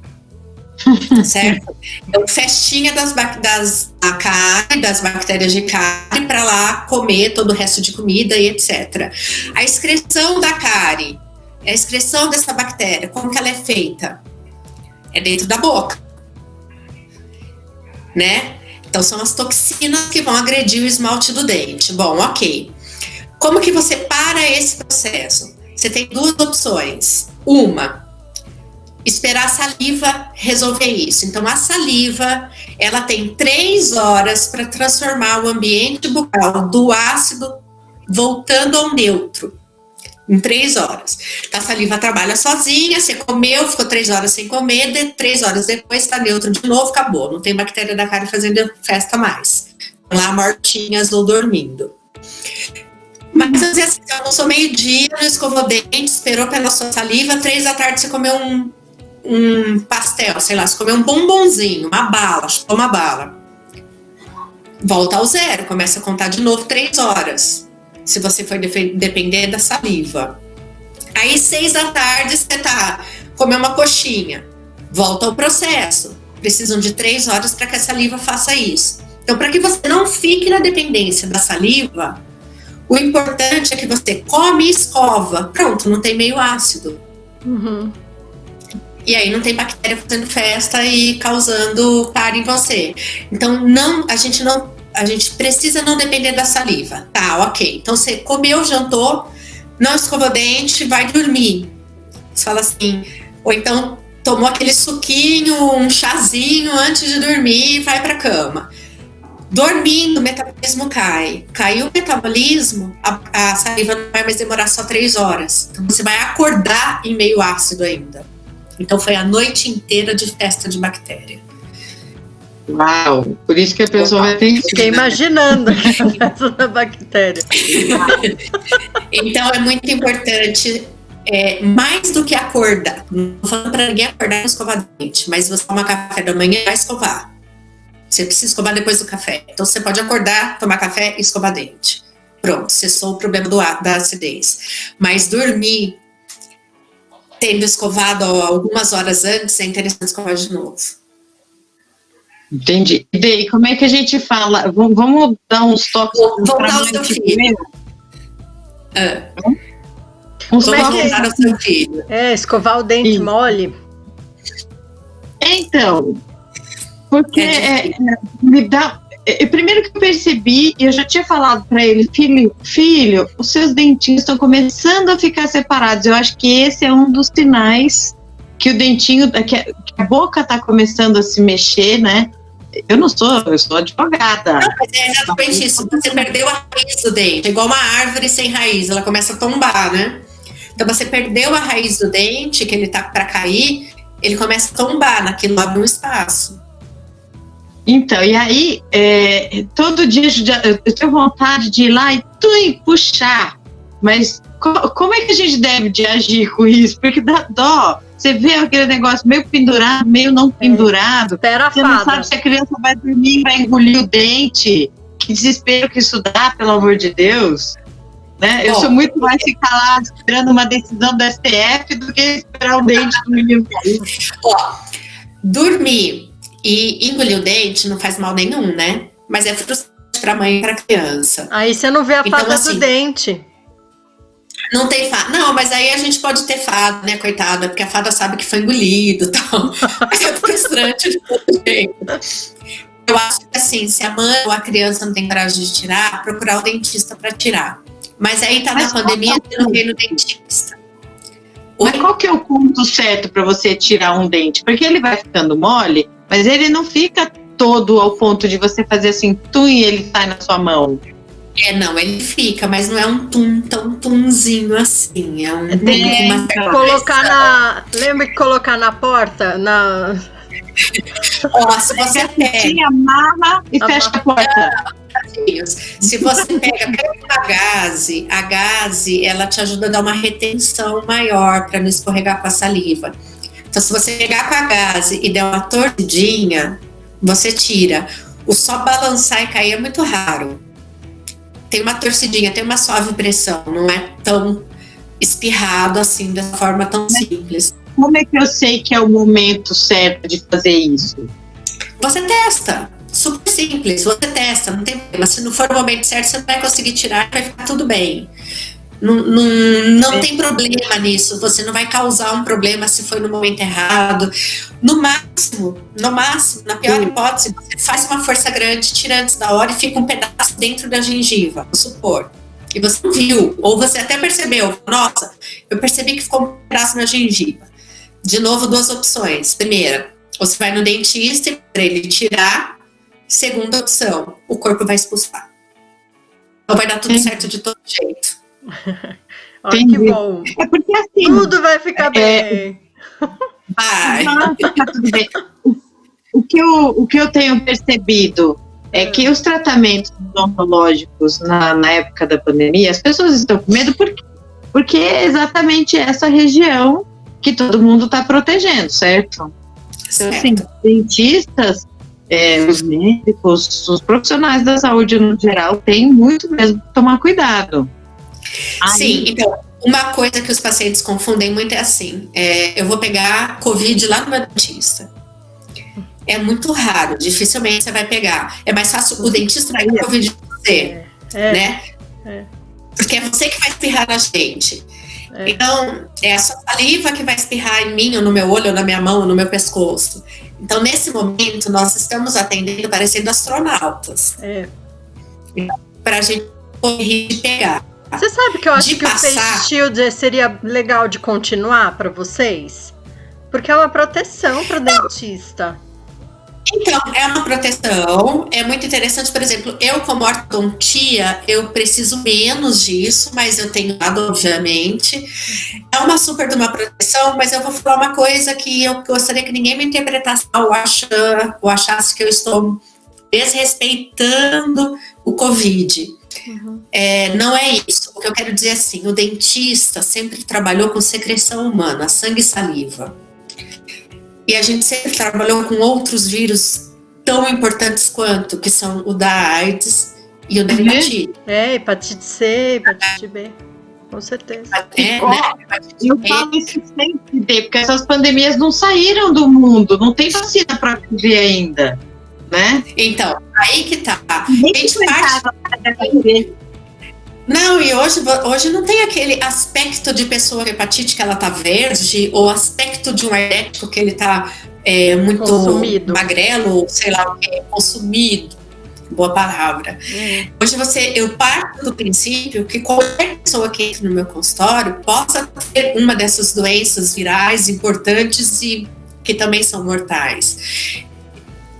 Certo? Então, festinha das cárie, das bactérias de cárie, para lá comer todo o resto de comida e etc. A excreção da cárie, a excreção dessa bactéria, como que ela é feita? É dentro da boca, né? Então, são as toxinas que vão agredir o esmalte do dente. Bom, ok. Como que você para esse processo? Você tem duas opções. Uma, esperar a saliva resolver isso. Então, a saliva, ela tem 3 horas para transformar o ambiente bucal do ácido voltando ao neutro. Em 3 horas. Então, a saliva trabalha sozinha, você comeu, ficou 3 horas sem comer, 3 horas depois está neutro de novo, acabou. Não tem bactéria da cárie fazendo festa mais. Lá mortinhas ou dormindo. Mas às vezes você almoçou meio-dia, não escovou dente, esperou pela sua saliva, 3 da tarde você comeu um pastel, sei lá, você comeu um bombonzinho, uma bala, chutou uma bala. Volta ao zero, começa a contar de novo 3 horas. Se você for depender da saliva. Aí 6 da tarde você comeu uma coxinha. Volta ao processo. Precisam de 3 horas para que a saliva faça isso. Então, para que você não fique na dependência da saliva, o importante é que você come e escova. Pronto, não tem meio ácido. Uhum. E aí não tem bactéria fazendo festa e causando cárie em você. Então, a gente precisa não depender da saliva. Tá, ok. Então, você comeu, jantou, não escovou dente, vai dormir. Você fala assim, ou então tomou aquele suquinho, um chazinho antes de dormir e vai pra cama. Dormindo, o metabolismo cai. Caiu o metabolismo, a saliva não vai mais demorar só 3 horas. Então, você vai acordar em meio ácido ainda. Então, foi a noite inteira de festa de bactéria. Uau, por isso que a pessoa vai ter que... Fiquei imaginando essa bactéria. Então, é muito importante, mais do que acordar. Não estou falando para ninguém acordar e escovar dente, mas você toma café da manhã e vai escovar. Você precisa escovar depois do café. Então, você pode acordar, tomar café e escovar dente. Pronto, cessou o problema da acidez. Mas dormir, tendo escovado algumas horas antes, é interessante escovar de novo. Entendi. E daí, como é que a gente fala? Vamos dar uns toques para o seu filho. Vamos voltar ao seu filho. Escovar o dente mole. Então, porque me dá... primeiro que eu percebi, eu já tinha falado para ele, filho, os seus dentinhos estão começando a ficar separados. Eu acho que esse é um dos sinais que o dentinho, que a boca está começando a se mexer, né? Eu sou advogada. Não, mas é exatamente isso. Você perdeu a raiz do dente. É igual uma árvore sem raiz, ela começa a tombar, né? Então você perdeu a raiz do dente, que ele tá para cair, ele começa a tombar, naquilo abre um espaço. Então, e aí, todo dia eu tenho vontade de ir lá e puxar. Mas como é que a gente deve de agir com isso? Porque dá dó. Você vê aquele negócio meio pendurado, meio não pendurado. Espera a Você fada. não sabe se a criança vai dormir e vai engolir o dente. Que desespero que isso dá, pelo amor de Deus. Né? Eu sou muito mais ficar lá esperando uma decisão do STF do que esperar o dente do menino cair. Dormir e engolir o dente não faz mal nenhum, né? Mas é frustrante para a mãe e para a criança. Aí você não vê a fada assim, do dente. Não tem fada. Não, mas aí a gente pode ter fada, né, coitada? Porque a fada sabe que foi engolido e tal. Mas é frustrante de todo jeito. Eu acho que assim, se a mãe ou a criança não tem coragem de tirar, procurar o dentista para tirar. Mas aí tá na pandemia, você não vem no dentista. Mas qual que é o ponto certo para você tirar um dente? Porque ele vai ficando mole, mas ele não fica todo ao ponto de você fazer assim, tum, e ele sai na sua mão. Não, ele fica, mas não é um tão tumzinho assim. É um Tem que colocar lembra que colocar na porta? Ó, se você pega... amarra e fecha a porta. Se você pega a gaze, ela te ajuda a dar uma retenção maior para não escorregar com a saliva. Então, se você pegar com a gaze e der uma torcidinha, você tira. O só balançar e cair é muito raro. Tem uma torcidinha, tem uma suave pressão, não é tão espirrado assim, dessa forma tão simples. Como é que eu sei que é o momento certo de fazer isso? Você testa. Super simples, você testa, não tem problema. Se não for o momento certo, você não vai conseguir tirar, vai ficar tudo bem. Não tem problema nisso, você não vai causar um problema se foi no momento errado. No máximo, na pior hipótese, você faz uma força grande, tira antes da hora e fica um pedaço dentro da gengiva, vamos supor. E você não viu, ou você até percebeu, nossa, eu percebi que ficou um pedaço na gengiva. De novo, duas opções. Primeira, você vai no dentista para ele tirar. Segunda opção, o corpo vai expulsar. Então vai dar tudo certo de todo jeito. Olha que bom. É porque assim... Tudo vai ficar bem. Vai. Tá tudo bem. O que eu tenho percebido é que os tratamentos odontológicos na época da pandemia, as pessoas estão com medo porque é exatamente essa região que todo mundo está protegendo, certo? Então, assim, dentistas, os médicos, os profissionais da saúde no geral têm muito mesmo que tomar cuidado. Sim, então, uma coisa que os pacientes confundem muito é assim, eu vou pegar Covid lá no meu dentista. É muito raro, dificilmente você vai pegar. É mais fácil o dentista pegar Covid de você, né? Porque é você que vai espirrar na gente. Então, é a sua saliva que vai espirrar em mim, ou no meu olho, ou na minha mão, ou no meu pescoço. Então, nesse momento, nós estamos atendendo parecendo astronautas. Para a gente correr e pegar. Você sabe que eu acho que o Face Shield seria legal de continuar para vocês? Porque é uma proteção para o dentista. Então, é uma proteção, é muito interessante, por exemplo, eu como ortodontia, eu preciso menos disso, mas eu tenho dado, obviamente. É uma super de uma proteção, mas eu vou falar uma coisa que eu gostaria que ninguém me interpretasse ou achasse que eu estou desrespeitando o Covid. Não é isso. O que eu quero dizer é assim, o dentista sempre trabalhou com secreção humana, sangue e saliva. E a gente sempre trabalhou com outros vírus tão importantes quanto, que são o da AIDS e o da hepatite. Hepatite C, hepatite B, com certeza. Eu falo isso sempre, porque essas pandemias não saíram do mundo, não tem vacina para cobrir ainda, né? Então, aí que tá. Não, e hoje não tem aquele aspecto de pessoa com hepatite que ela tá verde, ou aspecto de um diabético que ele tá muito consumido, magrelo, sei lá o que, consumido. Boa palavra. Hoje eu parto do princípio que qualquer pessoa que entre no meu consultório possa ter uma dessas doenças virais importantes e que também são mortais.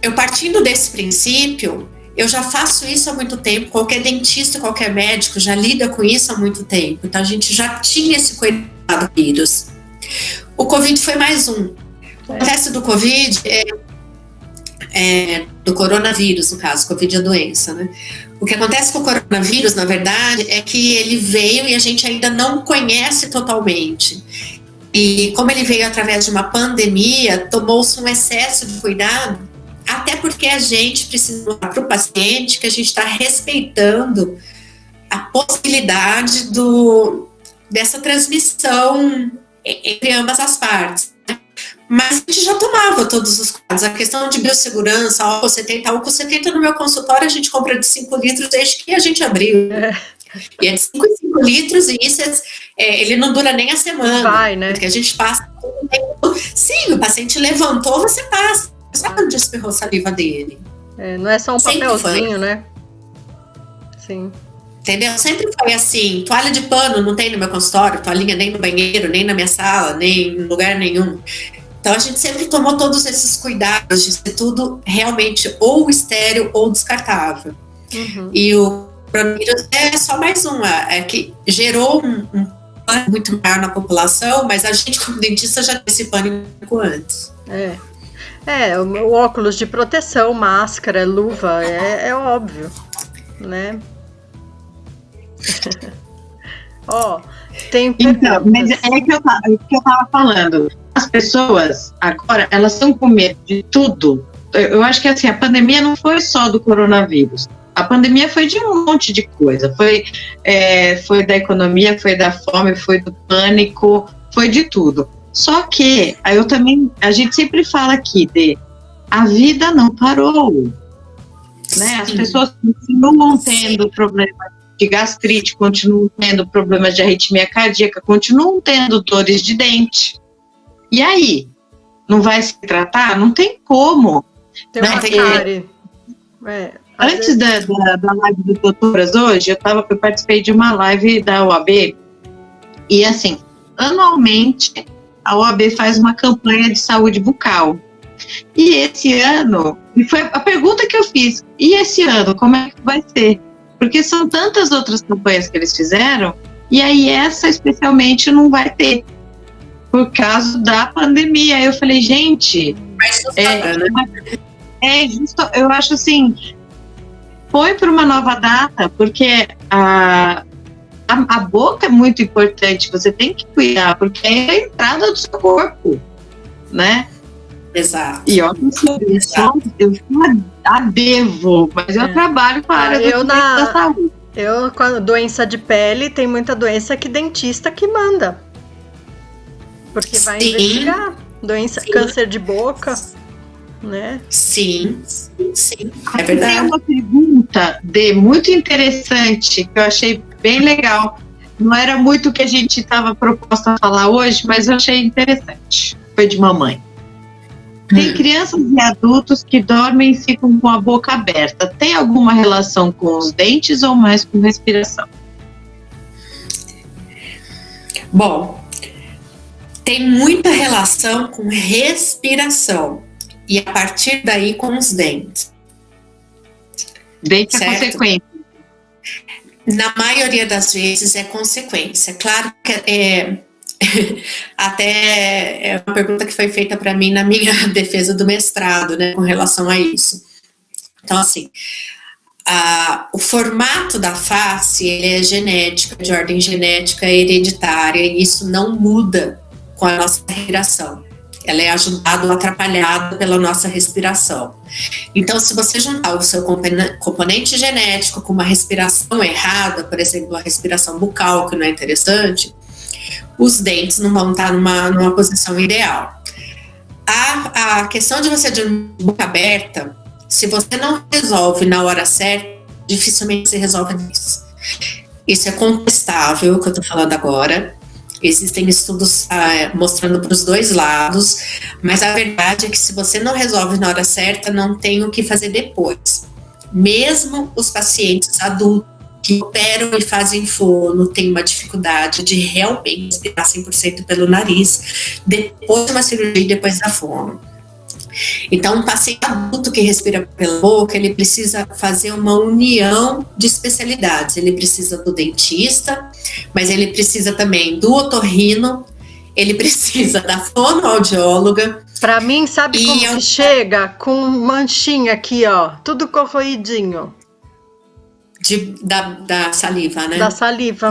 Eu partindo desse princípio, eu já faço isso há muito tempo, qualquer dentista, qualquer médico já lida com isso há muito tempo, então a gente já tinha esse cuidado do vírus. O Covid foi mais um. O teste do Covid do coronavírus, no caso, Covid é a doença, né? O que acontece com o coronavírus, na verdade, é que ele veio e a gente ainda não conhece totalmente. E como ele veio através de uma pandemia, tomou-se um excesso de cuidado, até porque a gente precisa mostrar para o paciente que a gente está respeitando a possibilidade dessa transmissão entre ambas as partes. Mas a gente já tomava todos os cuidados. A questão de biossegurança, álcool 70 no meu consultório a gente compra de 5 litros desde que a gente abriu. E é de 5 em 5 litros e isso ele não dura nem a semana. Vai, né? Porque a gente passa todo o tempo. Sim, o paciente levantou, você passa. Sabe onde espirrou a saliva dele? Não é só um papelzinho, né? Sim. Entendeu? Sempre foi assim. Toalha de pano não tem no meu consultório, toalhinha nem no banheiro, nem na minha sala, nem em lugar nenhum. Então a gente sempre tomou todos esses cuidados de ser tudo realmente ou estéril ou descartável. E o coronavírus é só mais um, que gerou um pânico muito maior na população, mas a gente como dentista já tinha esse pânico antes. O óculos de proteção, máscara, luva, é óbvio, né? Ó, tem Então, mas é que eu tava falando. As pessoas, agora, elas estão com medo de tudo. Eu acho que assim, a pandemia não foi só do coronavírus. A pandemia foi de um monte de coisa. Foi da economia, foi da fome, foi do pânico, foi de tudo. Só que, a gente sempre fala aqui a vida não parou, né? As pessoas continuam tendo problemas de gastrite, continuam tendo problemas de arritmia cardíaca, continuam tendo dores de dente. E aí? Não vai se tratar? Não tem como. Tem uma cárie. Antes da live do Doutoras hoje, eu participei de uma live da OAB e assim, anualmente a OAB faz uma campanha de saúde bucal. E esse ano, e foi a pergunta que eu fiz, e esse ano, como é que vai ser? Porque são tantas outras campanhas que eles fizeram, e aí essa especialmente não vai ter, por causa da pandemia. Eu falei, gente, eu acho assim, foi para uma nova data, porque a boca é muito importante, você tem que cuidar, porque é a entrada do seu corpo, né? Exato. E ó, eu devo, mas eu trabalho com a área da saúde. Com a doença de pele, tem muita doença que dentista que manda. Porque vai investigar. Câncer de boca, né? Sim. É verdade. Tem uma pergunta muito interessante que eu achei bem legal. Não era muito o que a gente estava proposta a falar hoje, mas eu achei interessante. Foi de mamãe. Tem crianças e adultos que dormem e ficam com a boca aberta. Tem alguma relação com os dentes ou mais com respiração? Bom, tem muita relação com respiração e a partir daí com os dentes. Dente é consequência. Na maioria das vezes é consequência. Claro que até é uma pergunta que foi feita para mim na minha defesa do mestrado, né, com relação a isso. Então, assim, o formato da face ele é genético, de ordem genética hereditária, e isso não muda com a nossa respiração. Ela é ajudada ou atrapalhada pela nossa respiração. Então, se você juntar o seu componente genético com uma respiração errada, por exemplo, a respiração bucal, que não é interessante, os dentes não vão estar numa posição ideal. A questão de você dormir de boca aberta, se você não resolve na hora certa, dificilmente se resolve isso. Isso é contestável, o que eu estou falando agora. Existem estudos mostrando para os dois lados, mas a verdade é que se você não resolve na hora certa, não tem o que fazer depois. Mesmo os pacientes adultos que operam e fazem fono têm uma dificuldade de realmente respirar 100% pelo nariz depois de uma cirurgia e depois da fono. Então, um paciente adulto que respira pela boca, ele precisa fazer uma união de especialidades. Ele precisa do dentista, mas ele precisa também do otorrino, ele precisa da fonoaudióloga. Para mim, sabe como que chega? Com manchinha aqui, ó, tudo corroidinho. Da saliva, né? Da saliva.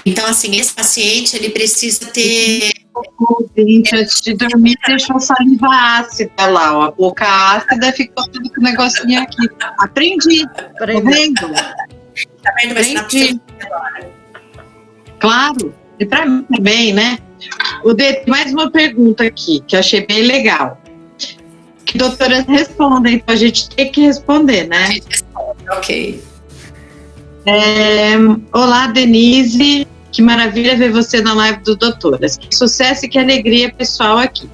Então, assim, esse paciente, ele precisa ter... O dente antes de dormir deixou saliva ácida lá, ó. A boca ácida ficou tudo com o negocinho aqui. Aprendi. Tá vendo? Tá vendo? Aprendi. Claro. E pra mim também, né? Mais uma pergunta aqui, que eu achei bem legal. Que doutoras respondem, então a gente tem que responder, né? A gente responde, ok. Olá, Denise. Que maravilha ver você na live do Doutoras. Que sucesso e que alegria pessoal aqui.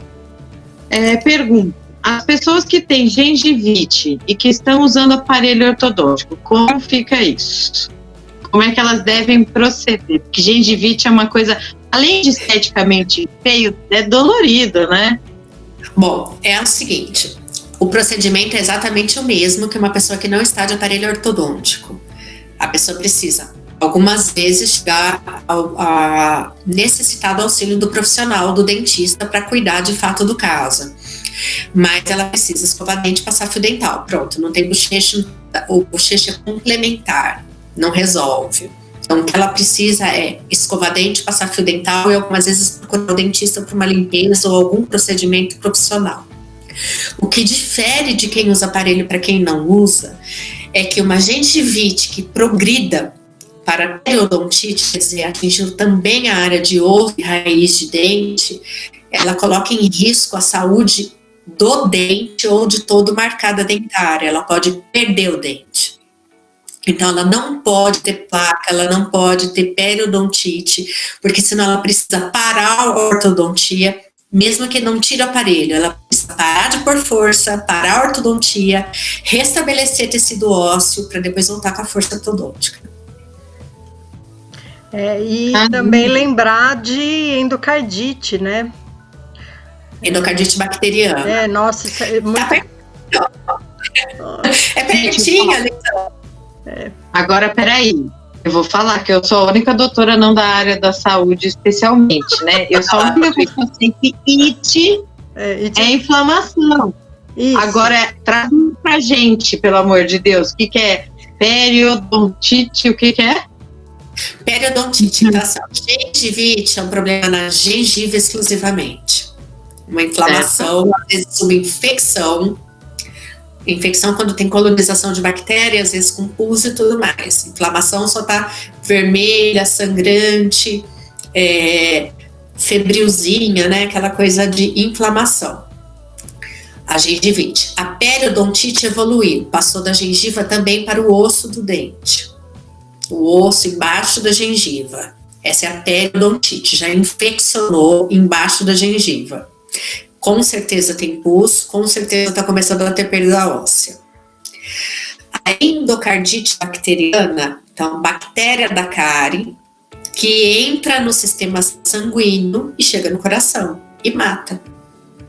Pergunta. As pessoas que têm gengivite e que estão usando aparelho ortodôntico, como fica isso? Como é que elas devem proceder? Porque gengivite é uma coisa, além de esteticamente feio, é dolorido, né? Bom, é o seguinte, o procedimento é exatamente o mesmo que uma pessoa que não está de aparelho ortodôntico. A pessoa precisa algumas vezes chegar a necessitar do auxílio do profissional, do dentista, para cuidar de fato do caso. Mas ela precisa escovar dente e passar fio dental. Pronto, não tem bochecha, o bochecha é complementar, não resolve. Então, o que ela precisa é escovar dente, passar fio dental e algumas vezes procurar o dentista para uma limpeza ou algum procedimento profissional. O que difere de quem usa aparelho para quem não usa é que uma gengivite que progrida para periodontite, quer dizer, atingiu também a área de osso e raiz de dente, ela coloca em risco a saúde do dente ou de todo o marcada dentária. Ela pode perder o dente. Então, ela não pode ter placa, ela não pode ter periodontite, porque senão ela precisa parar a ortodontia, mesmo que não tire o aparelho. Ela precisa parar de pôr força, parar a ortodontia, restabelecer tecido ósseo, para depois voltar com a força ortodôntica. E também lembrar de endocardite, né? Endocardite bacteriana. Nossa, isso é muito... É pertinho ali. Agora, peraí. Eu vou falar que eu sou a única doutora não da área da saúde, especialmente, né? Eu sou a única pessoa que sei que it é inflamação. Isso. Agora, traz pra gente, pelo amor de Deus, o que é periodontite, o que é? Periodontite, inflamação. Gengivite é um problema na gengiva exclusivamente. Uma inflamação, às vezes uma infecção. Infecção quando tem colonização de bactérias, às vezes com pus e tudo mais. Inflamação só tá vermelha, sangrante, febrilzinha, né? Aquela coisa de inflamação. A gengivite. A periodontite evoluiu, passou da gengiva também para o osso do dente. O osso embaixo da gengiva. Essa é a periodontite, já infeccionou embaixo da gengiva. Com certeza tem pus, com certeza está começando a ter perda óssea. A endocardite bacteriana, então, bactéria da cárie, que entra no sistema sanguíneo e chega no coração e mata.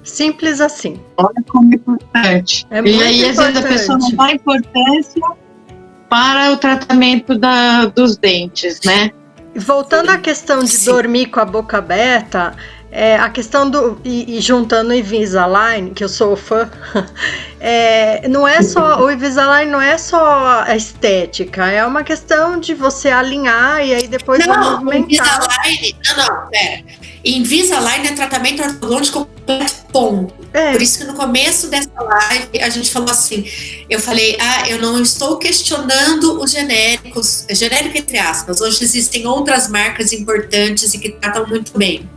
Simples assim. Olha como é importante. É muito e aí, às vezes, a pessoa não dá importância para o tratamento dos dentes, né? Voltando à questão de dormir com a boca aberta, a questão do. E juntando o Invisalign, que eu sou fã, não é só. O Invisalign não é só a estética, é uma questão de você alinhar e aí depois vai movimentar. Invisalign é tratamento ortodôntico completo, ponto. Por isso que no começo dessa live a gente falou assim, eu falei, eu não estou questionando os genéricos, genérico entre aspas, hoje existem outras marcas importantes e que tratam muito bem.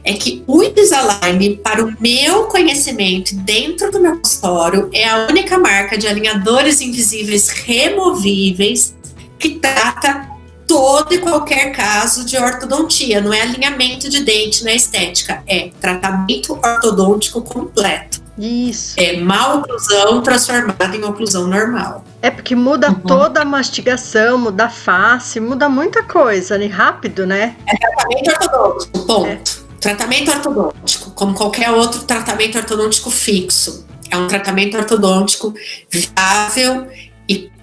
É que o Invisalign, para o meu conhecimento, dentro do meu consultório, é a única marca de alinhadores invisíveis removíveis que trata todo e qualquer caso de ortodontia. Não é alinhamento de dente, não é estética, é tratamento ortodôntico completo. Isso. É maloclusão transformada em oclusão normal. É porque muda toda a mastigação, muda a face, muda muita coisa, né? Rápido, né? É tratamento ortodôntico, ponto. Tratamento ortodôntico, como qualquer outro tratamento ortodôntico fixo. É um tratamento ortodôntico viável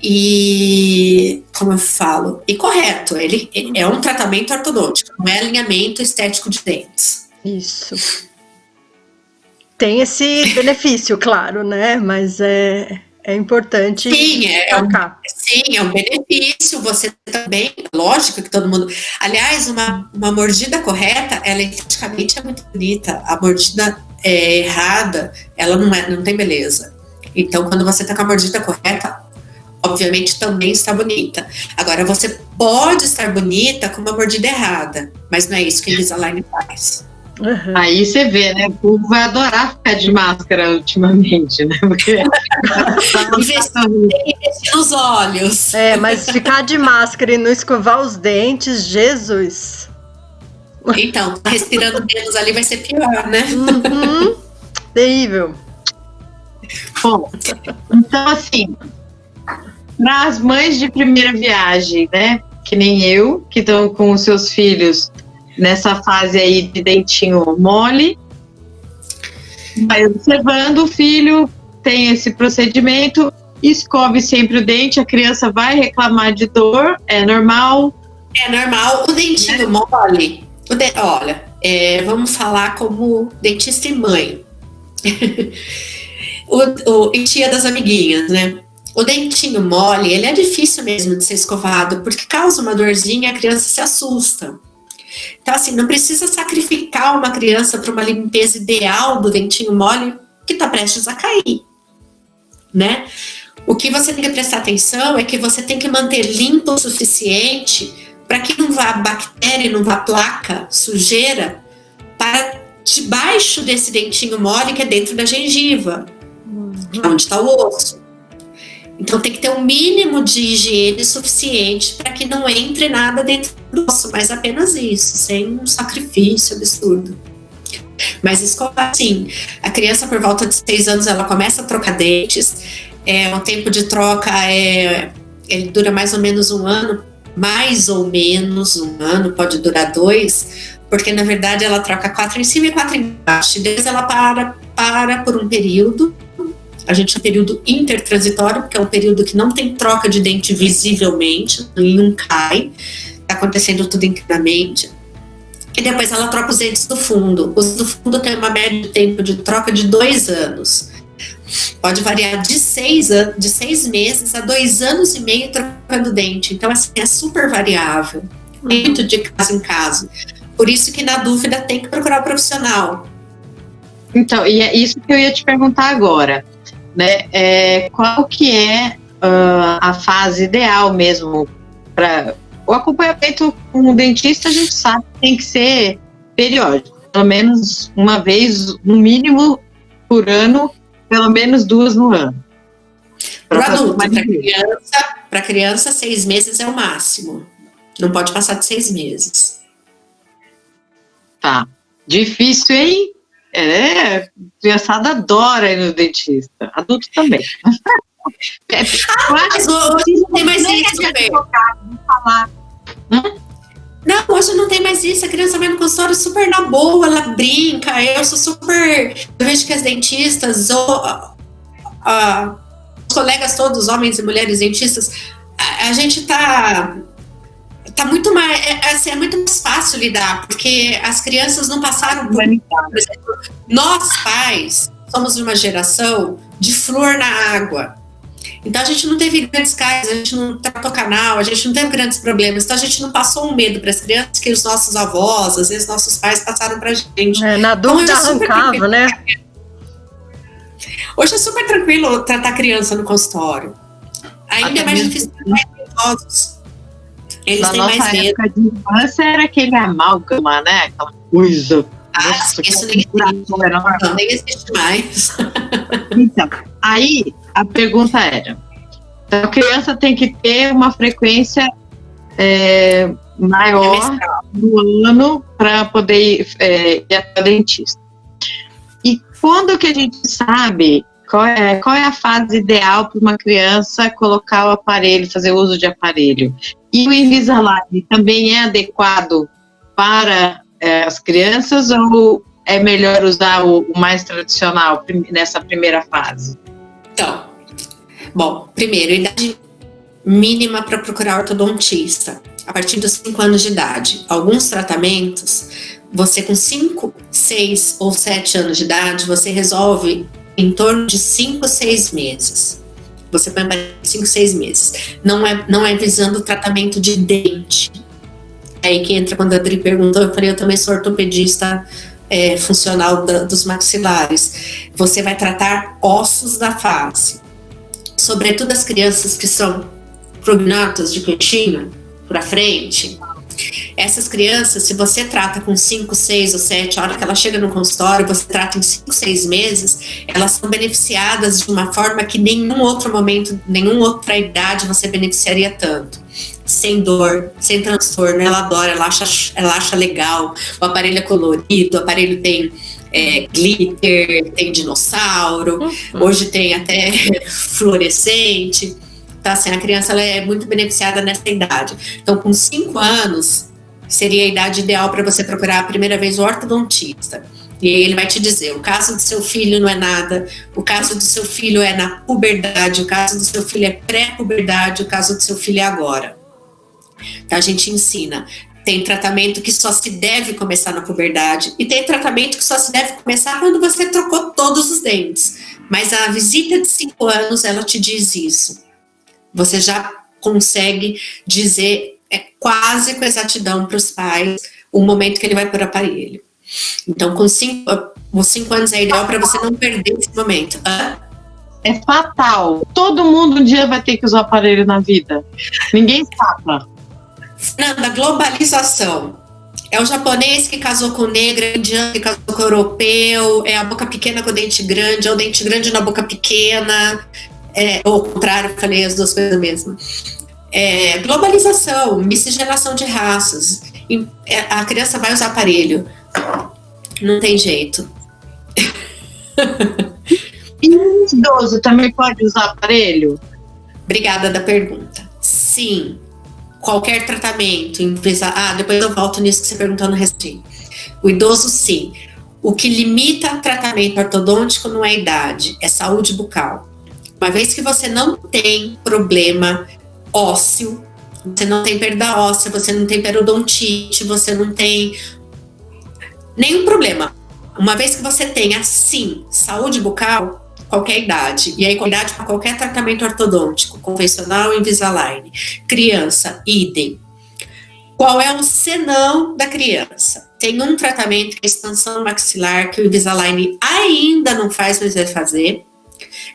e como eu falo, e correto. Ele é um tratamento ortodôntico, não é alinhamento estético de dentes. Isso. Tem esse benefício, claro, né? Mas é importante. Sim, é um benefício. Você também, lógico que todo mundo. Aliás, uma mordida correta, ela esteticamente é muito bonita. A mordida errada, ela não tem beleza. Então, quando você tá com a mordida correta, obviamente também está bonita. Agora, você pode estar bonita com uma mordida errada, mas não é isso que o Invisalign faz. Uhum. Aí você vê, né? O povo vai adorar ficar de máscara ultimamente, né? Porque investir nos olhos. Mas ficar de máscara e não escovar os dentes, Jesus. Então, respirando menos ali vai ser pior, né? Terrível. Bom, então assim, para as mães de primeira viagem, né? Que nem eu, que estão com os seus filhos nessa fase aí de dentinho mole, vai observando o filho, tem esse procedimento, escove sempre o dente, a criança vai reclamar de dor, é normal, É normal. O dentinho mole, olha, vamos falar como dentista e mãe. E tia das amiguinhas, né? O dentinho mole, ele é difícil mesmo de ser escovado, porque causa uma dorzinha e a criança se assusta. Então, assim, não precisa sacrificar uma criança para uma limpeza ideal do dentinho mole que está prestes a cair, né? O que você tem que prestar atenção é que você tem que manter limpo o suficiente para que não vá bactéria, não vá placa, sujeira, para debaixo desse dentinho mole que é dentro da gengiva, onde está o osso. Então tem que ter um mínimo de higiene suficiente para que não entre nada dentro do osso, mas apenas isso, sem um sacrifício absurdo. Mas escovar, sim. A criança, por volta de 6 anos, ela começa a trocar dentes. O tempo de troca ele dura mais ou menos 1 ano, mais ou menos 1 ano, pode durar 2, porque na verdade ela troca 4 em cima e 4 embaixo. Depois ela para por um período. A gente chama período intertransitório, porque é um período que não tem troca de dente visivelmente, nenhum cai, está acontecendo tudo internamente. E depois ela troca os dentes do fundo. Os do fundo tem uma média de tempo de troca de 2 anos. Pode variar de 6 meses a 2 anos e meio trocando dente. Então, assim, é super variável, muito de caso em caso. Por isso que, na dúvida, tem que procurar um profissional. Então, e é isso que eu ia te perguntar agora, né? Qual que é a fase ideal mesmo para o acompanhamento com o dentista? A gente sabe que tem que ser periódico, pelo menos uma vez, no mínimo por ano, pelo menos 2 no ano. Para adulto, para criança, 6 meses é o máximo. Não pode passar de 6 meses. Tá. Difícil, hein? Criançada adora ir no dentista. Adulto também. Mas hoje não tem mais isso, Não, hoje não tem mais isso. A criança vai no consultório super na boa, ela brinca. Eu vejo que as dentistas, os colegas todos, homens e mulheres dentistas, a gente tá muito mais, é muito mais fácil lidar, porque as crianças não passaram por exemplo, nós pais somos de uma geração de flúor na água. Então a gente não teve grandes casos, a gente não tratou canal, a gente não teve grandes problemas, então a gente não passou um medo para as crianças que os nossos avós, às vezes nossos pais passaram pra gente. Na dúvida arrancava, né? Hoje é super tranquilo tratar criança no consultório. Ainda é mais difícil para os idosos. Eles têm mais medo. Na de infância era aquele amálgama, né? Aquela coisa. Nossa, isso nem existe mais. Então, aí a pergunta era: a criança tem que ter uma frequência maior no ano para poder ir até o dentista. E quando que a gente sabe qual é a fase ideal para uma criança colocar o aparelho, fazer uso de aparelho? E o Invisalign também é adequado para as crianças ou é melhor usar o mais tradicional nessa primeira fase? Então, bom, primeiro, idade mínima para procurar ortodontista, a partir dos 5 anos de idade. Alguns tratamentos, você com 5, 6 ou 7 anos de idade, você resolve em torno de 5, 6 meses. Você põe para 5, 6 meses. Não é visando o tratamento de dente. É aí que entra quando a Adri perguntou, eu falei, eu também sou ortopedista funcional dos maxilares. Você vai tratar ossos da face. Sobretudo as crianças que são prognatas de cantinho para frente. Essas crianças, se você trata com 5, 6 ou 7, a hora que ela chega no consultório, você trata em 5, 6 meses, elas são beneficiadas de uma forma que nenhum outro momento, nenhuma outra idade você beneficiaria tanto. Sem dor, sem transtorno, ela adora, ela acha legal, o aparelho é colorido, o aparelho tem glitter, tem dinossauro, hoje tem até fluorescente. Então, assim, a criança ela é muito beneficiada nessa idade. Então, com 5 anos, seria a idade ideal para você procurar a primeira vez o ortodontista. E aí ele vai te dizer, o caso do seu filho não é nada, o caso do seu filho é na puberdade, o caso do seu filho é pré-puberdade, o caso do seu filho é agora. Então a gente ensina. Tem tratamento que só se deve começar na puberdade e tem tratamento que só se deve começar quando você trocou todos os dentes. Mas a visita de 5 anos, ela te diz isso. Você já consegue dizer quase com exatidão para os pais o momento que ele vai por aparelho. Então, com os 5 anos é ideal para você não perder esse momento. É fatal. Todo mundo um dia vai ter que usar aparelho na vida. Ninguém escapa. Fernanda, globalização. É o japonês que casou com o negro, é o indiano que casou com o europeu, é a boca pequena com o dente grande, é o dente grande na boca pequena, ou ao contrário, falei as duas coisas mesmo. Globalização, miscigenação de raças. A criança vai usar aparelho. Não tem jeito. E o idoso também pode usar aparelho? Obrigada da pergunta. Sim. Qualquer tratamento, depois eu volto nisso que você perguntou no restinho. O idoso, sim. O que limita tratamento ortodôntico não é idade, é saúde bucal. Uma vez que você não tem problema ósseo, você não tem perda óssea, você não tem periodontite, você não tem nenhum problema. Uma vez que você tenha, sim, saúde bucal, qualquer idade, e aí com idade para qualquer tratamento ortodôntico, convencional e Invisalign. Criança, idem. Qual é o senão da criança? Tem um tratamento que é expansão maxilar, que o Invisalign ainda não faz, mas vai fazer.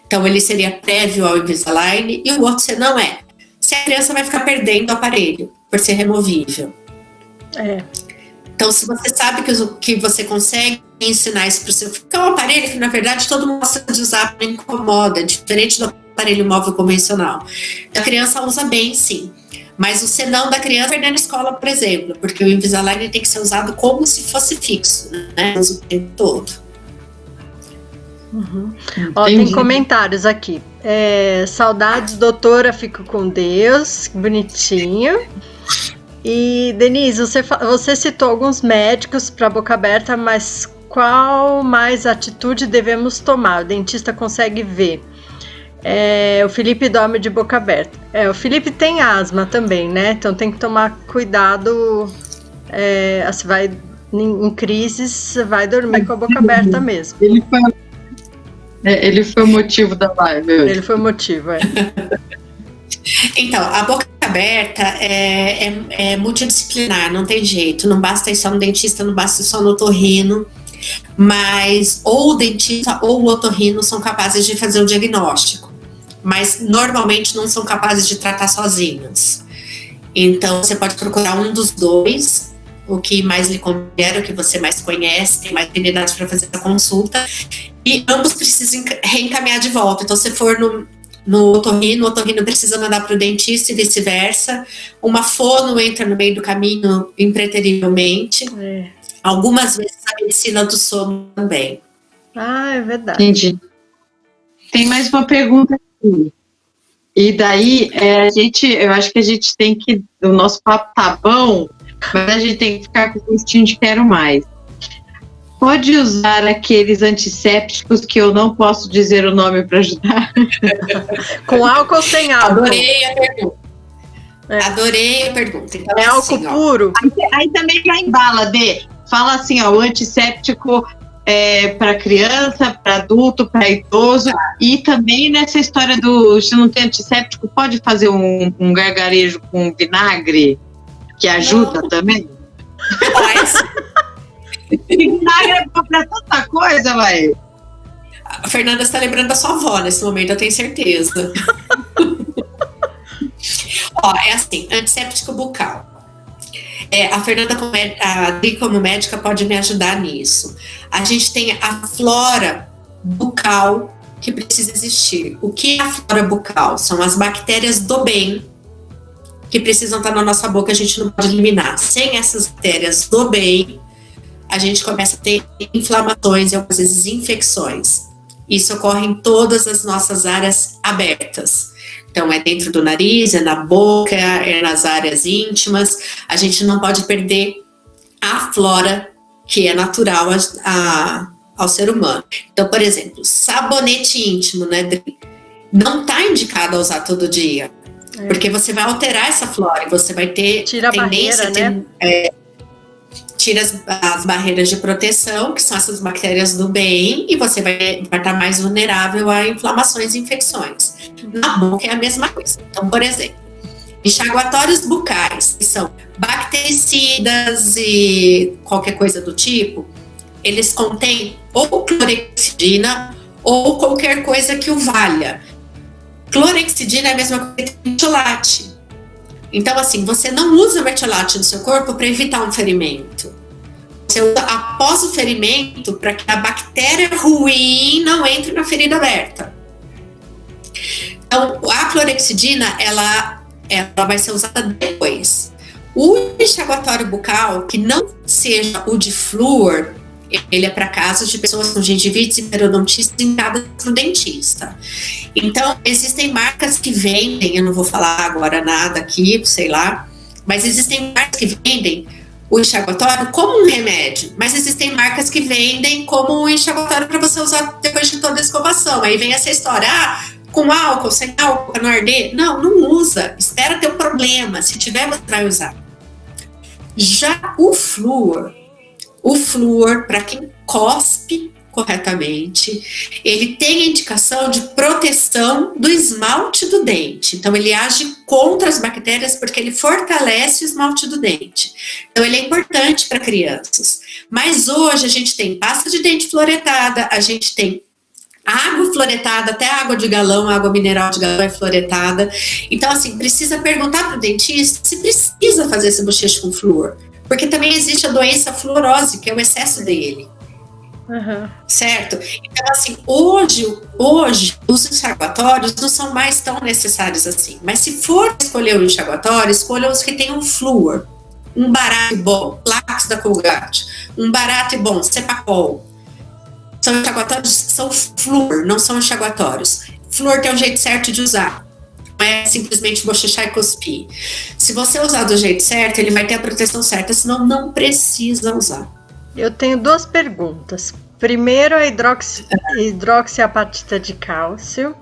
Então ele seria prévio ao Invisalign, e o outro senão é se a criança vai ficar perdendo o aparelho, por ser removível. Então, se você sabe que você consegue ensinar isso para o seu filho, que é um aparelho que, na verdade, todo mundo gosta de usar, não incomoda, é diferente do aparelho móvel convencional. A criança usa bem, sim. Mas o senão da criança é perder na escola, por exemplo, porque o Invisalign tem que ser usado como se fosse fixo, né? O tempo todo. Ó, tem comentários aqui. Saudades, doutora, fico com Deus, bonitinho. E, Denise, você citou alguns médicos para boca aberta, mas qual mais atitude devemos tomar? O dentista consegue ver. O Felipe dorme de boca aberta. O Felipe tem asma também, né? Então tem que tomar cuidado. Se vai em crises, vai dormir com a boca aberta mesmo. Ele foi o motivo da live. Ele foi o motivo, Então, a boca aberta é multidisciplinar, não tem jeito. Não basta ir só no dentista, não basta ir só no otorrino. Mas ou o dentista ou o otorrino são capazes de fazer o diagnóstico. Mas normalmente não são capazes de tratar sozinhos. Então, você pode procurar um dos dois, o que mais lhe convier, o que você mais conhece, tem mais habilidade para fazer a consulta. E ambos precisam reencaminhar de volta. Então, se for no otorrino, o otorrino precisa mandar para o dentista e vice-versa. Uma fono entra no meio do caminho impreterivelmente. Algumas vezes a medicina do sono também. É verdade. Entendi. Tem mais uma pergunta aqui. E daí, eu acho que a gente tem que, o nosso papo tá bom, mas a gente tem que ficar com o gostinho de quero mais. Pode usar aqueles antissépticos que eu não posso dizer o nome para ajudar? Com álcool ou sem álcool? Adorei a pergunta. Adorei a pergunta. Então, é álcool assim, puro? Aí também já embala, fala assim, o antisséptico para criança, para adulto, para idoso, e também nessa história se não tem antisséptico, pode fazer um gargarejo com vinagre, que ajuda também? Vinagre é bom pra tanta coisa, vai. A Fernanda está lembrando da sua avó nesse momento, eu tenho certeza. É assim, antisséptico bucal. A Fernanda, a Adri, como médica, pode me ajudar nisso. A gente tem a flora bucal que precisa existir. O que é a flora bucal? São as bactérias do bem que precisam estar na nossa boca, a gente não pode eliminar. Sem essas bactérias do bem, a gente começa a ter inflamações e às vezes infecções. Isso ocorre em todas as nossas áreas abertas. Então, é dentro do nariz, é na boca, é nas áreas íntimas. A gente não pode perder a flora que é natural ao ser humano. Então, por exemplo, sabonete íntimo, né, Dri? Não está indicado a usar todo dia. Porque você vai alterar essa flora e você vai ter Tira a tendência barreira, a ter, tira as barreiras de proteção, que são essas bactérias do bem, e você vai estar mais vulnerável a inflamações e infecções. Na boca é a mesma coisa. Então, por exemplo, enxaguatórios bucais, que são bactericidas e qualquer coisa do tipo, eles contêm ou clorexidina ou qualquer coisa que o valha. Clorexidina é a mesma coisa que metiolate. Então, assim, você não usa metiolate no seu corpo para evitar um ferimento. Você usa após o ferimento para que a bactéria ruim não entre na ferida aberta. Então, a clorexidina, ela vai ser usada depois. O enxaguatório bucal, que não seja o de flúor, ele é para casos de pessoas com gengivite e periodontites indicadas para o dentista. Então, existem marcas que vendem, eu não vou falar agora nada aqui, sei lá, mas existem marcas que vendem o enxaguatório como um remédio, mas existem marcas que vendem como um enxaguatório para você usar depois de toda a escovação. Aí vem essa história, com álcool, sem álcool, para não arder. Não usa, espera ter um problema, se tiver você vai usar. Já o flúor, para quem cospe corretamente, ele tem a indicação de proteção do esmalte do dente. Então, ele age contra as bactérias porque ele fortalece o esmalte do dente. Então, ele é importante para crianças. Mas hoje a gente tem pasta de dente fluoretada, a gente tem água fluoretada, até água de galão, água mineral de galão é fluoretada. Então, assim, precisa perguntar para o dentista se precisa fazer esse bochecho com flúor. Porque também existe a doença fluorose, que é o excesso dele. Uhum. Certo? Então, assim, hoje os enxaguatórios não são mais tão necessários assim. Mas se for escolher um enxaguatório, escolha os que tenham flúor. Um barato e bom, Lax da Colgate. Um barato e bom, Cepacol. São enxaguatórios, são flúor, não são enxaguatórios. Flúor tem um jeito certo de usar. Não é simplesmente bochechar e cuspir. Se você usar do jeito certo, ele vai ter a proteção certa, senão não precisa usar. Eu tenho duas perguntas. Primeiro, a hidroxiapatita de cálcio.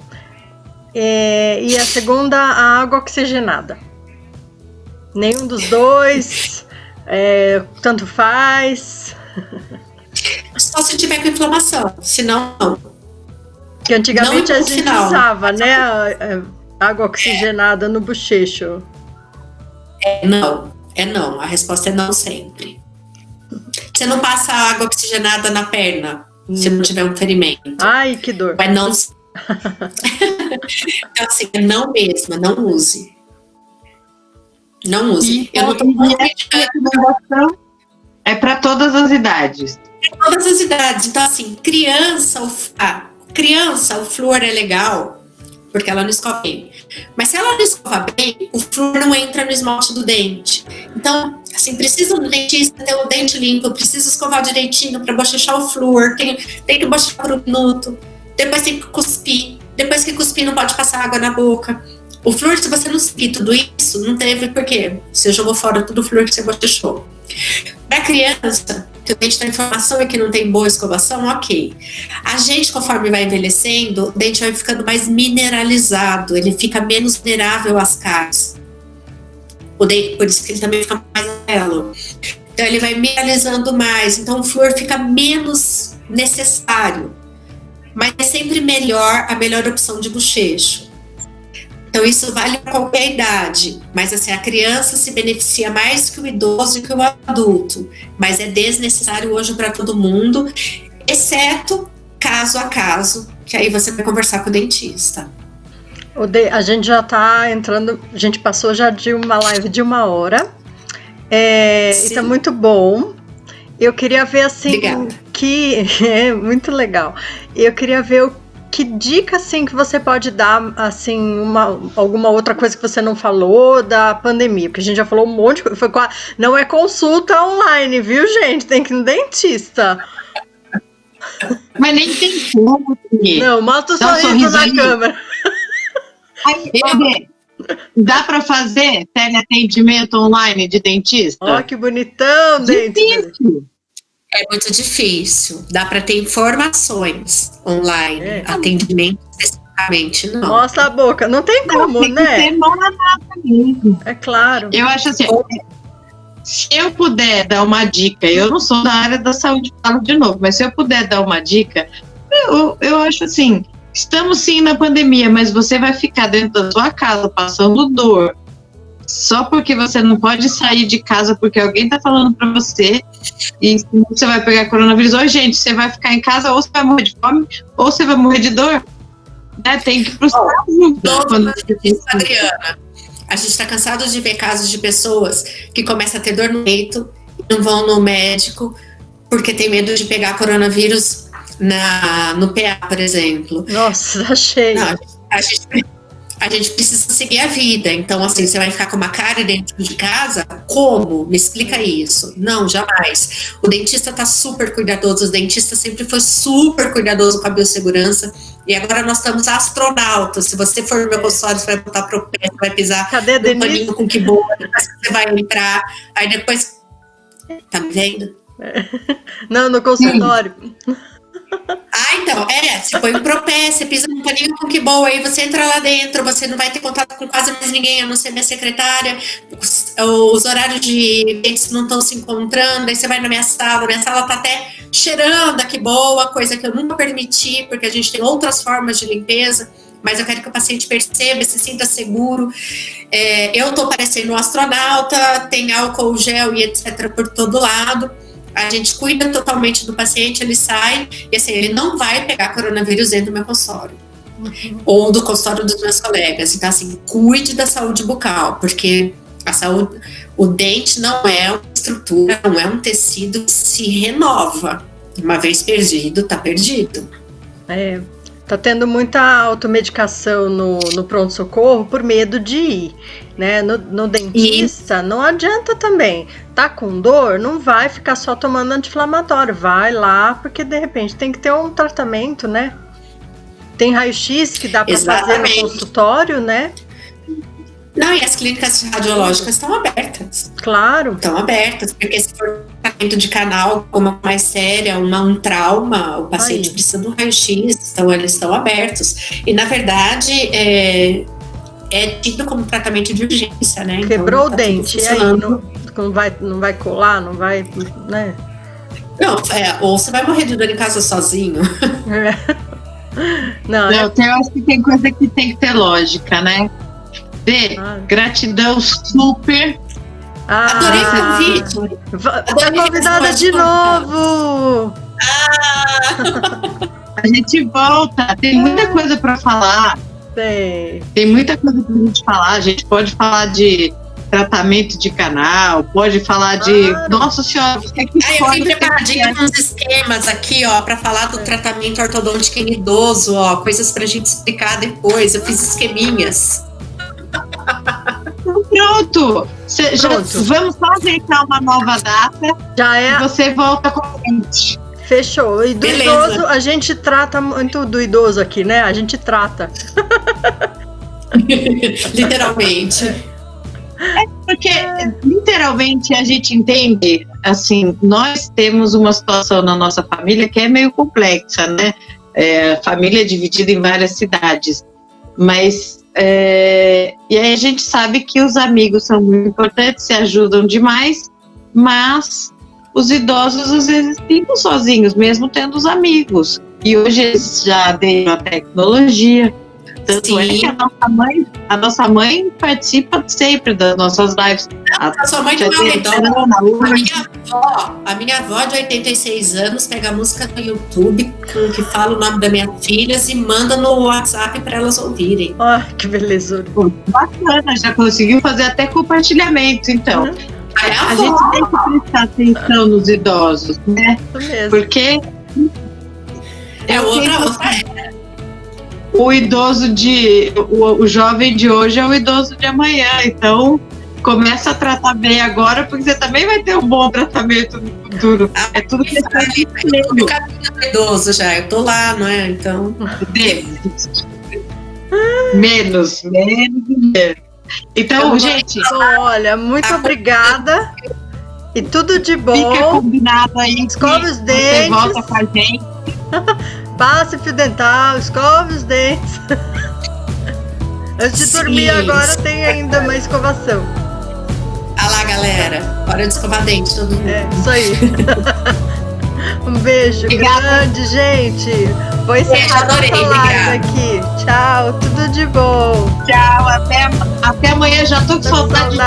E a segunda, a água oxigenada. Nenhum dos dois, tanto faz. Só se tiver com inflamação, senão não. Que antigamente não a gente usava, né? Água oxigenada no bochecho. Não. A resposta é não sempre. Você não passa água oxigenada na perna se não tiver um ferimento. Ai, que dor. Mas não. Então, assim, não mesmo, não use. Não use. Eu não tô criticando. É para todas as idades. Para todas as idades. Então, assim, criança, o flúor é legal, porque ela não escova bem. Mas se ela não escova bem, o flúor não entra no esmalte do dente. Então, assim, precisa do dentista ter o dente limpo, precisa escovar direitinho para bochechar o flúor, tem que bochechar por um minuto, depois tem que cuspir, depois que cuspir não pode passar água na boca. O flúor, se você não seguir tudo isso, não teve porquê. Você jogou fora todo o flúor que você bochechou. Para criança, que o dente tem inflamação e que não tem boa escovação, ok. A gente, conforme vai envelhecendo, o dente vai ficando mais mineralizado, ele fica menos vulnerável às cáries. Por isso que ele também fica mais amarelo. Então ele vai mineralizando mais, então o flúor fica menos necessário. Mas é sempre a melhor opção de bochecho. Então isso vale para qualquer idade, mas assim, a criança se beneficia mais que o idoso e que o adulto, mas é desnecessário hoje para todo mundo, exceto caso a caso, que aí você vai conversar com o dentista. A gente já tá entrando, a gente passou já de uma live de 1 hora, e tá muito bom. Eu queria ver assim, Obrigada. Que é muito legal, eu queria ver que dica, assim, que você pode dar, assim, alguma outra coisa que você não falou da pandemia? Porque a gente já falou um monte de coisa. Não é consulta online, viu, gente? Tem que ir no dentista. Mas nem tem como. Não, mostra o sorriso na câmera. Aí, dá para fazer teleatendimento online de dentista? Ó, que bonitão, dentista. É muito difícil. Dá para ter informações online, atendimento Realmente não. Mostra a boca. Não tem como, tem que né? ter mão na massa mesmo. É claro. Eu acho assim, se eu puder dar uma dica, eu não sou da área da saúde, falo de novo, mas se eu puder dar uma dica, eu acho assim, estamos sim na pandemia, mas você vai ficar dentro da sua casa passando dor, só porque você não pode sair de casa porque alguém tá falando pra você, e você vai pegar coronavírus. Ô, gente, você vai ficar em casa, ou você vai morrer de fome, ou você vai morrer de dor. Né? Tem que buscar ajuda. Adriana, a gente está cansado de ver casos de pessoas que começam a ter dor no peito e não vão no médico porque tem medo de pegar coronavírus no PA, por exemplo. Nossa, achei. Não, a gente precisa seguir a vida. Então, assim, você vai ficar com uma cárie dentro de casa? Como? Me explica isso. Não, jamais. O dentista tá super cuidadoso. O dentista sempre foi super cuidadoso com a biossegurança. E agora nós estamos astronautas. Se você for no meu consultório, você vai botar pro pé, você vai pisar no paninho com que boa, depois você vai entrar. Aí depois... Tá me vendo? Não, no consultório. Então, você põe o propé, você pisa no paninho com que boa, aí você entra lá dentro, você não vai ter contato com quase mais ninguém, a não ser minha secretária, os horários de dentes não estão se encontrando, aí você vai na minha sala tá até cheirando, que boa, coisa que eu nunca permiti, porque a gente tem outras formas de limpeza, mas eu quero que o paciente perceba, se sinta seguro. Eu tô parecendo um astronauta, tem álcool gel e etc por todo lado. A gente cuida totalmente do paciente, ele sai, e assim, ele não vai pegar coronavírus dentro do meu consultório. Ou do consultório dos meus colegas. Então, assim, cuide da saúde bucal, porque a saúde, o dente não é uma estrutura, não é um tecido que se renova. Uma vez perdido, tá perdido. Tá tendo muita automedicação no pronto-socorro por medo de ir, né? No dentista, não adianta também. Tá com dor, não vai ficar só tomando anti-inflamatório. Vai lá, porque de repente tem que ter um tratamento, né? Tem raio-x que dá para fazer no consultório, né? Não, e as clínicas radiológicas estão abertas. Claro. Estão abertas, porque se for tratamento de canal, uma mais séria, um trauma, o paciente precisa do raio-x, então eles estão abertos. E, na verdade, é tido como tratamento de urgência, né? Quebrou então, o dente, e aí não vai colar, não vai, né? Não, ou você vai morrer de dor em casa sozinho. Eu acho que tem coisa que tem que ter lógica, né? Gratidão super. Adorei o convite. Tá convidada de novo. A gente volta. Tem muita coisa para falar. Tem muita coisa pra gente falar. A gente pode falar de tratamento de canal, pode falar de... Nossa Senhora, você que eu fui preparadinha com uns esquemas aqui, ó, para falar do tratamento ortodôntico em idoso, ó, coisas pra gente explicar depois. Eu fiz esqueminhas. Pronto! Vamos só ajeitar uma nova data. Já é. E você volta com a gente. Fechou. E do idoso, a gente trata muito do idoso aqui, né? A gente trata. Literalmente. Porque, literalmente, a gente entende, assim, nós temos uma situação na nossa família que é meio complexa, né? A família é dividida em várias cidades. Mas, e aí a gente sabe que os amigos são muito importantes, se ajudam demais, mas os idosos às vezes ficam sozinhos, mesmo tendo os amigos. E hoje eles já deram a tecnologia. Tanto é que a nossa mãe participa sempre das nossas lives. A sua mãe não é idosa. A minha avó de 86 anos pega a música no YouTube que fala o nome das minhas filhas e manda no WhatsApp para elas ouvirem. Que beleza. Bacana, já conseguiu fazer até compartilhamento, então. A gente tem que prestar atenção nos idosos, né? Isso mesmo. Porque outra o idoso o jovem de hoje é o idoso de amanhã, então começa a tratar bem agora, porque você também vai ter um bom tratamento no futuro. É tudo questão de o caminho do idoso já, eu tô lá, não é? Então, menos. Então, gente, olha, muito obrigada e tudo de bom. Fica combinado aí. Escova os dentes. Você volta com a gente. Passe fio dental, escove os dentes. Antes de dormir agora tem ainda uma escovação. Ah lá, galera. Hora de escovar dente, todo mundo. É, isso aí. Um beijo grande, gente. Vou encerrar adorei, nossa live aqui. Tchau, tudo de bom. Tchau, até amanhã. Já tô com saudade.